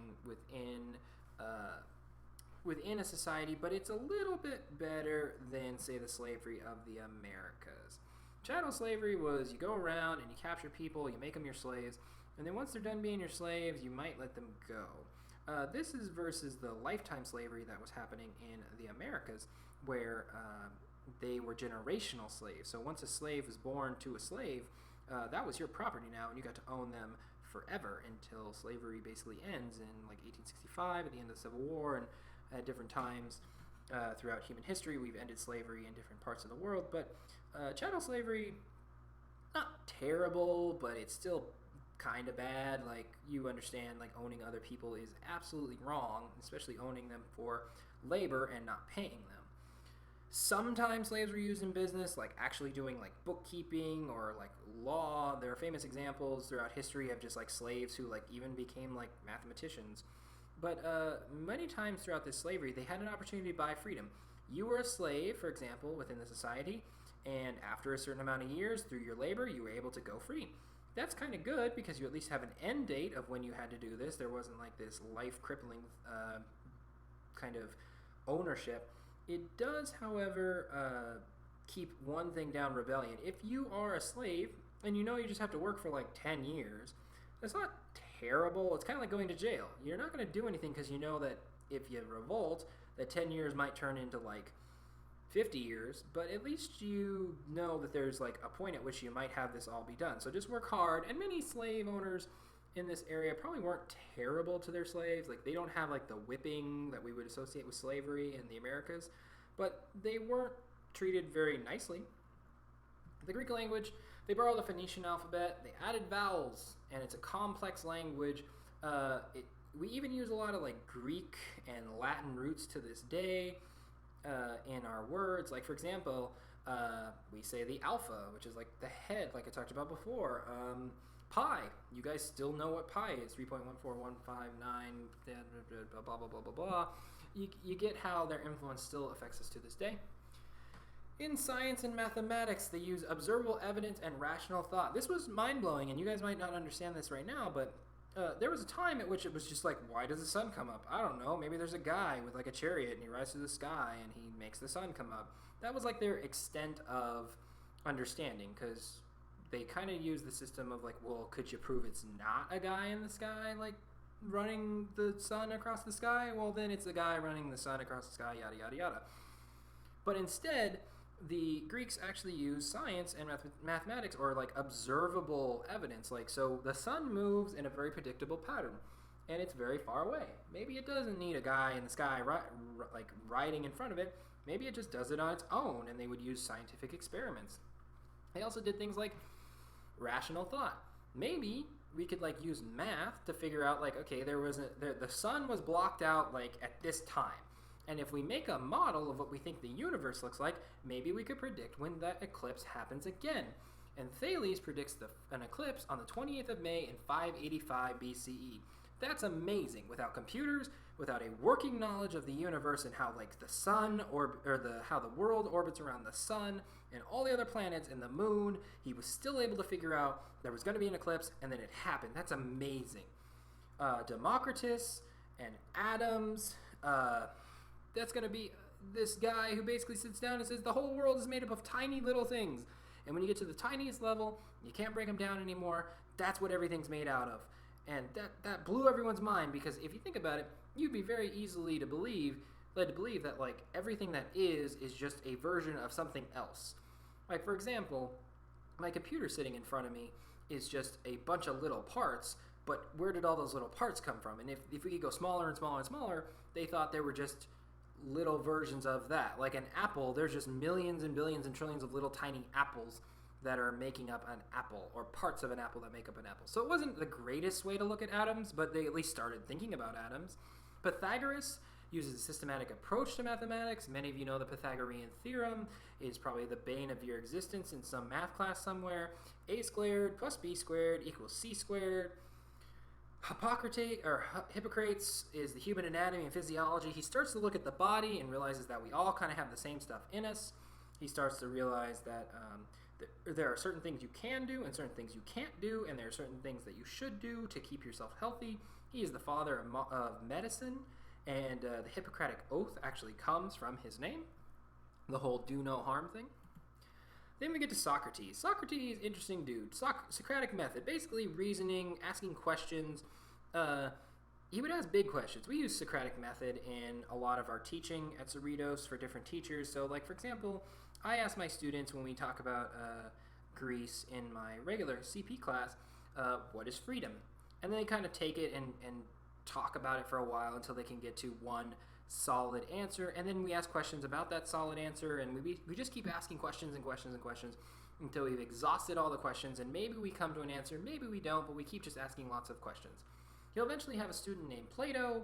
within a society, but it's a little bit better than, say, the slavery of the Americas. Chattel slavery was you go around and you capture people, you make them your slaves, and then once they're done being your slaves, you might let them go. This is versus the lifetime slavery that was happening in the Americas, where they were generational slaves. So once a slave was born to a slave, that was your property now, and you got to own them forever until slavery basically ends in like 1865 at the end of the Civil War, and at different times throughout human history we've ended slavery in different parts of the world. But chattel slavery, not terrible, but it's still kind of bad. Like, you understand, like, owning other people is absolutely wrong, especially owning them for labor and not paying them. Sometimes slaves were used in business, like actually doing like bookkeeping or like law. There are famous examples throughout history of just like slaves who like even became like mathematicians. But many times throughout this slavery, they had an opportunity to buy freedom. You were a slave, for example, within the society, and after a certain amount of years, through your labor, you were able to go free. That's kind of good because you at least have an end date of when you had to do this. There wasn't like this life-crippling kind of ownership. It does, however, keep one thing down: rebellion. If you are a slave and you know you just have to work for like 10 years, that's not terrible. It's kind of like going to jail. You're not going to do anything because you know that if you revolt, that 10 years might turn into like 50 years, but at least you know that there's like a point at which you might have this all be done. So just work hard. And many slave owners in this area probably weren't terrible to their slaves. Like, they don't have like the whipping that we would associate with slavery in the Americas, but they weren't treated very nicely. The Greek language, they borrowed the Phoenician alphabet, they added vowels, and it's a complex language. We even use a lot of like Greek and Latin roots to this day in our words. Like, for example, we say the alpha, which is like the head, like I talked about before. Pi, you guys still know what pi is, 3.14159, blah, blah, blah, blah, blah, blah. You get how their influence still affects us to this day. In science and mathematics, they use observable evidence and rational thought. This was mind-blowing, and you guys might not understand this right now, but there was a time at which it was just like, why does the sun come up? I don't know. Maybe there's a guy with like a chariot, and he rides through the sky, and he makes the sun come up. That was like their extent of understanding, because they kind of use the system of like, well, could you prove it's not a guy in the sky, like running the sun across the sky? Well, then it's a guy running the sun across the sky, yada, yada, yada. But instead, the Greeks actually use science and mathematics, or like observable evidence. Like, so the sun moves in a very predictable pattern, and it's very far away. Maybe it doesn't need a guy in the sky like riding in front of it. Maybe it just does it on its own, and they would use scientific experiments. They also did things like rational thought. Maybe we could like use math to figure out like, okay, the sun was blocked out like at this time. And if we make a model of what we think the universe looks like, maybe we could predict when that eclipse happens again. And Thales predicts an eclipse on the 28th of May in 585 B.C.E. That's amazing. Without computers, without a working knowledge of the universe and how like the sun how the world orbits around the sun and all the other planets and the moon, he was still able to figure out there was going to be an eclipse, and then it happened. That's amazing. Democritus and atoms. That's going to be this guy who basically sits down and says the whole world is made up of tiny little things. And when you get to the tiniest level, you can't break them down anymore. That's what everything's made out of. And that blew everyone's mind, because if you think about it, you'd be very easily led to believe that like everything that is just a version of something else. Like, for example, my computer sitting in front of me is just a bunch of little parts, but where did all those little parts come from? And if we could go smaller and smaller and smaller, they thought there were just little versions of that. Like an apple, there's just millions and billions and trillions of little tiny apples that are making up an apple, or parts of an apple that make up an apple. So it wasn't the greatest way to look at atoms, but they at least started thinking about atoms. Pythagoras uses a systematic approach to mathematics. Many of you know the Pythagorean theorem is probably the bane of your existence in some math class somewhere. A squared plus b squared equals c squared. Hippocrates is the human anatomy and physiology. He starts to look at the body and realizes that we all kind of have the same stuff in us. He starts to realize that there are certain things you can do and certain things you can't do, and there are certain things that you should do to keep yourself healthy. He is the father of medicine, and the Hippocratic Oath actually comes from his name, the whole do no harm thing. Then we get to Socrates. Socrates, interesting dude. Socratic method, basically reasoning, asking questions. He would ask big questions. We use Socratic method in a lot of our teaching at Cerritos for different teachers. So, like, for example, I ask my students when we talk about Greece in my regular CP class, what is freedom? And they kind of take it and talk about it for a while until they can get to one solid answer, and then we ask questions about that solid answer, and we just keep asking questions and questions and questions until we've exhausted all the questions, and maybe we come to an answer, maybe we don't, but we keep just asking lots of questions. He'll eventually have a student named Plato.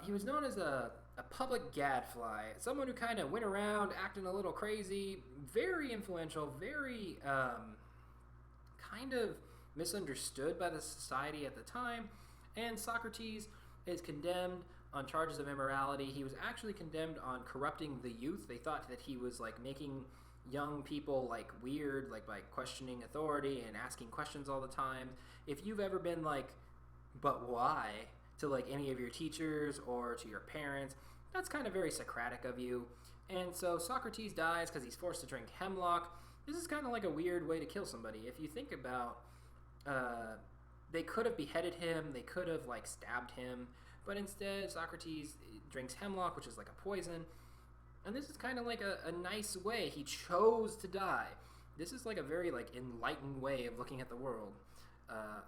He was known as a public gadfly, someone who kind of went around acting a little crazy, very influential, very kind of misunderstood by the society at the time, and Socrates is condemned on charges of immorality. He was actually condemned on corrupting the youth. They thought that he was like making young people like weird, like by questioning authority and asking questions all the time. If you've ever been like, but why, to like any of your teachers or to your parents, that's kind of very Socratic of you. And so Socrates dies because he's forced to drink hemlock. This is kind of like a weird way to kill somebody. If you think about, they could have beheaded him, they could have like stabbed him, but instead Socrates drinks hemlock, which is like a poison. And this is kind of like a nice way. He chose to die. This is like a very like enlightened way of looking at the world,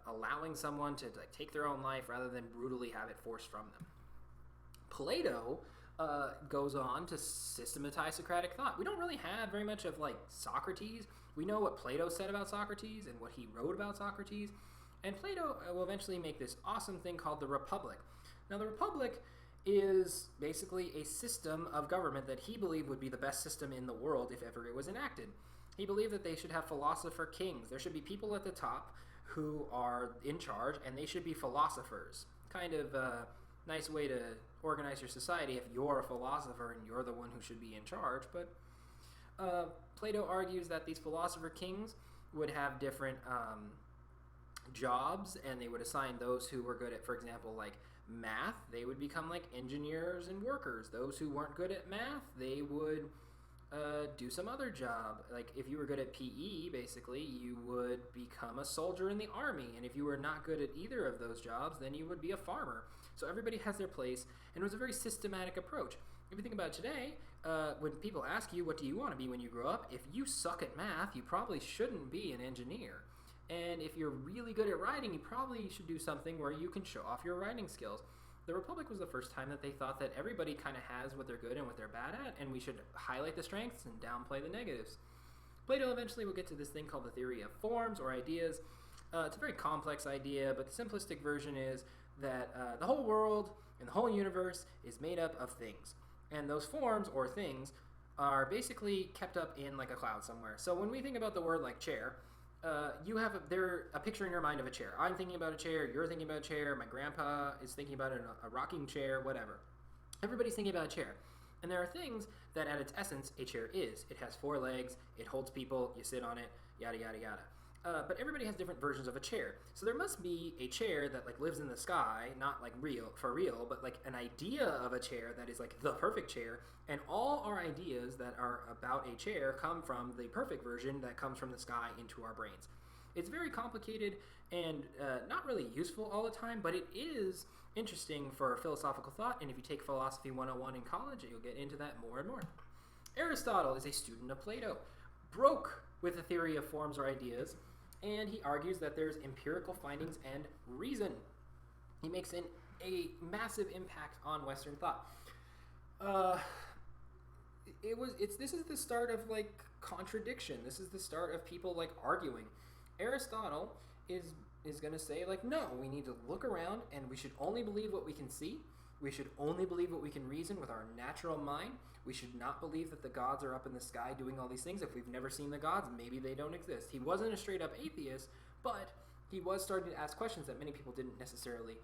allowing someone to like take their own life rather than brutally have it forced from them. Plato goes on to systematize Socratic thought. We don't really have very much of like Socrates. We know what Plato said about Socrates and what he wrote about Socrates. And Plato will eventually make this awesome thing called the Republic. Now, the Republic is basically a system of government that he believed would be the best system in the world if ever it was enacted. He believed that they should have philosopher kings. There should be people at the top who are in charge, and they should be philosophers. Kind of a nice way to organize your society if you're a philosopher and you're the one who should be in charge. But Plato argues that these philosopher kings would have different jobs, and they would assign those who were good at, for example, like math, they would become like engineers and workers. Those who weren't good at math, they would do some other job. Like if you were good at PE, basically, you would become a soldier in the army. And if you were not good at either of those jobs, then you would be a farmer. So everybody has their place, and it was a very systematic approach. If you think about it today, when people ask you, what do you want to be when you grow up? If you suck at math, you probably shouldn't be an engineer. And if you're really good at writing, you probably should do something where you can show off your writing skills. The Republic was the first time that they thought that everybody kind of has what they're good and what they're bad at, and we should highlight the strengths and downplay the negatives. Plato eventually will get to this thing called the theory of forms or ideas. It's a very complex idea, but the simplistic version is that the whole world and the whole universe is made up of things. And those forms or things are basically kept up in like a cloud somewhere. So when we think about the word like chair, you have a picture in your mind of a chair. I'm thinking about a chair, you're thinking about a chair, my grandpa is thinking about a rocking chair, whatever. Everybody's thinking about a chair. And there are things that at its essence a chair is. It has 4 legs, it holds people, you sit on it, yada yada yada. But everybody has different versions of a chair. So there must be a chair that like lives in the sky, not like for real, but like an idea of a chair that is like the perfect chair. And all our ideas that are about a chair come from the perfect version that comes from the sky into our brains. It's very complicated and not really useful all the time, but it is interesting for philosophical thought. And if you take Philosophy 101 in college, you'll get into that more and more. Aristotle is a student of Plato, broke with the theory of forms or ideas, and he argues that there's empirical findings and reason. He makes a massive impact on Western thought. This is the start of like contradiction. This is the start of people like arguing. Aristotle is going to say like, no, we need to look around and we should only believe what we can see. We should only believe what we can reason with our natural mind. We should not believe that the gods are up in the sky doing all these things. If we've never seen the gods, maybe they don't exist. He wasn't a straight up atheist, but he was starting to ask questions that many people didn't necessarily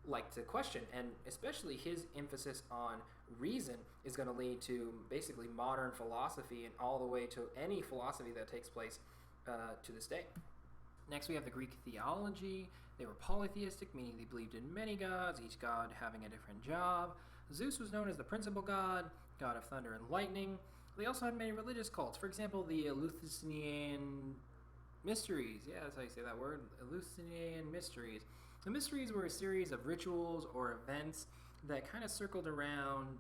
like to question. And especially his emphasis on reason is going to lead to basically modern philosophy and all the way to any philosophy that takes place to this day. Next, we have the Greek theology. They were polytheistic, meaning they believed in many gods, each god having a different job. Zeus was known as the principal god, god of thunder and lightning. They also had many religious cults. For example, the Eleusinian Mysteries. Yeah, that's how you say that word. Eleusinian Mysteries. The Mysteries were a series of rituals or events that kind of circled around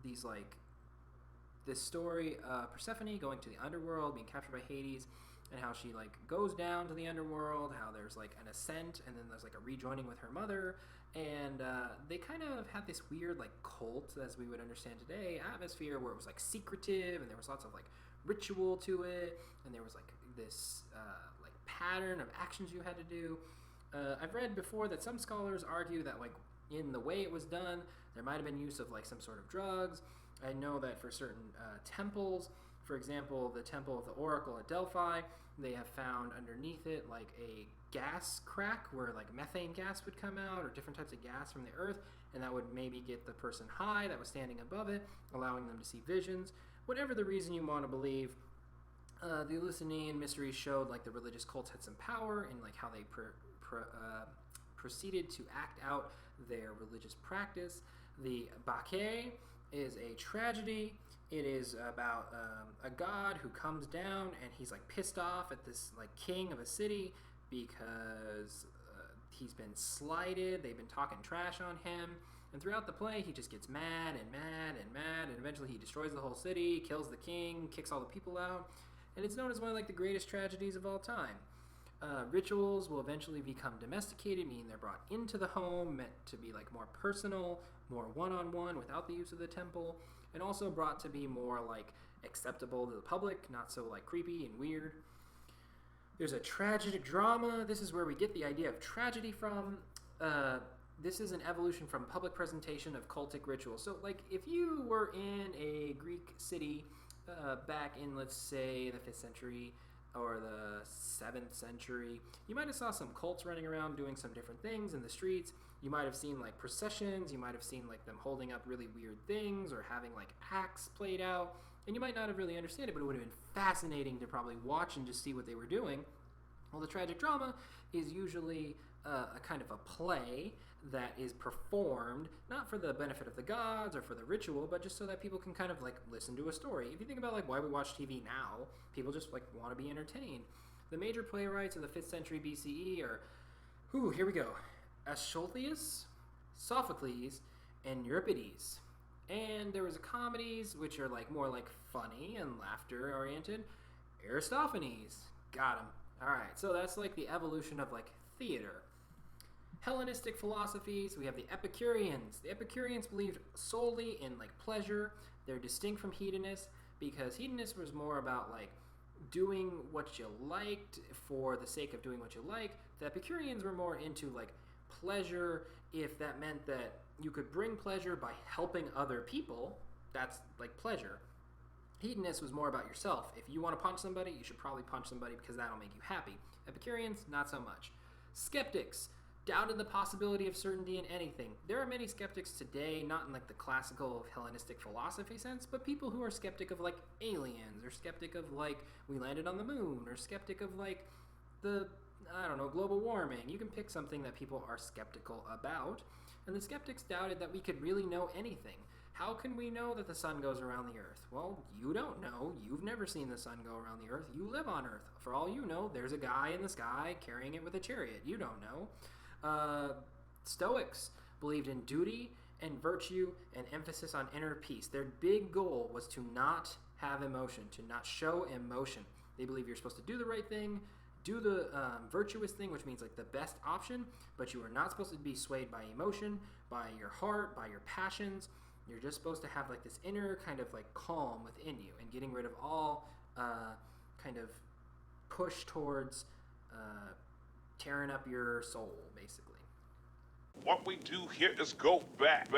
this story of Persephone going to the underworld, being captured by Hades, and how she goes down to the underworld, how there's an ascent, and then there's a rejoining with her mother, and they kind of had this weird cult, as we would understand today, atmosphere where it was secretive, and there was lots of ritual to it, and there was this pattern of actions you had to do. I've read before that some scholars argue that in the way it was done, there might have been use of some sort of drugs. I know that for certain temples, for example, the Temple of the Oracle at Delphi, they have found underneath it a gas crack where methane gas would come out, or different types of gas from the earth, and that would maybe get the person high that was standing above it, allowing them to see visions. Whatever the reason you want to believe, the Eleusinian Mysteries showed the religious cults had some power in how they proceeded to act out their religious practice. The Bacchae is a tragedy. It is about a god who comes down and he's pissed off at this king of a city because he's been slighted. They've been talking trash on him, and throughout the play he just gets mad and mad and mad, and eventually he destroys the whole city, kills the king, kicks all the people out, and it's known as one of the greatest tragedies of all time. Rituals will eventually become domesticated, meaning they're brought into the home, meant to be more personal, more one-on-one without the use of the temple, and also brought to be more acceptable to the public, not so creepy and weird. There's a tragic drama. This is where we get the idea of tragedy from. This is an evolution from public presentation of cultic rituals. So if you were in a Greek city back in, let's say, the 5th century or the 7th century, you might have saw some cults running around doing some different things in the streets. You might have seen processions, you might have seen them holding up really weird things or having acts played out, and you might not have really understood it, but it would have been fascinating to probably watch and just see what they were doing. Well, the tragic drama is usually a kind of a play that is performed not for the benefit of the gods or for the ritual, but just so that people can kind of listen to a story. If you think about why we watch TV now, people just want to be entertained. The major playwrights of the 5th century B.C.E. are, here we go, Aeschylus, Sophocles, and Euripides. And there was comedies, which are more funny and laughter oriented. Aristophanes, got him. All right, so that's the evolution of theater. Hellenistic philosophies, we have the Epicureans. The Epicureans believed solely in pleasure. They're distinct from hedonists because hedonists was more about doing what you liked for the sake of doing what you like. The Epicureans were more into pleasure if that meant that you could bring pleasure by helping other people. That's pleasure. Hedonist was more about yourself. If you want to punch somebody, you should probably punch somebody because that'll make you happy. Epicureans, not so much. Skeptics doubted the possibility of certainty in anything. There are many skeptics today, not in the classical Hellenistic philosophy sense, but people who are skeptic of aliens, or skeptic of we landed on the moon, or skeptic of global warming. You can pick something that people are skeptical about, and the skeptics doubted that we could really know anything. How can we know that the sun goes around the earth? Well, you don't know. You've never seen the sun go around the earth. You live on earth. For all you know, there's a guy in the sky carrying it with a chariot. You don't know. Stoics believed in duty and virtue and emphasis on inner peace. Their big goal was to not have emotion, to not show emotion. They believe you're supposed to do the right thing, do the virtuous thing, which means the best option, but you are not supposed to be swayed by emotion, by your heart, by your passions. You're just supposed to have this inner kind of calm within you, and getting rid of all kind of push towards tearing up your soul, basically. What we do here is go back.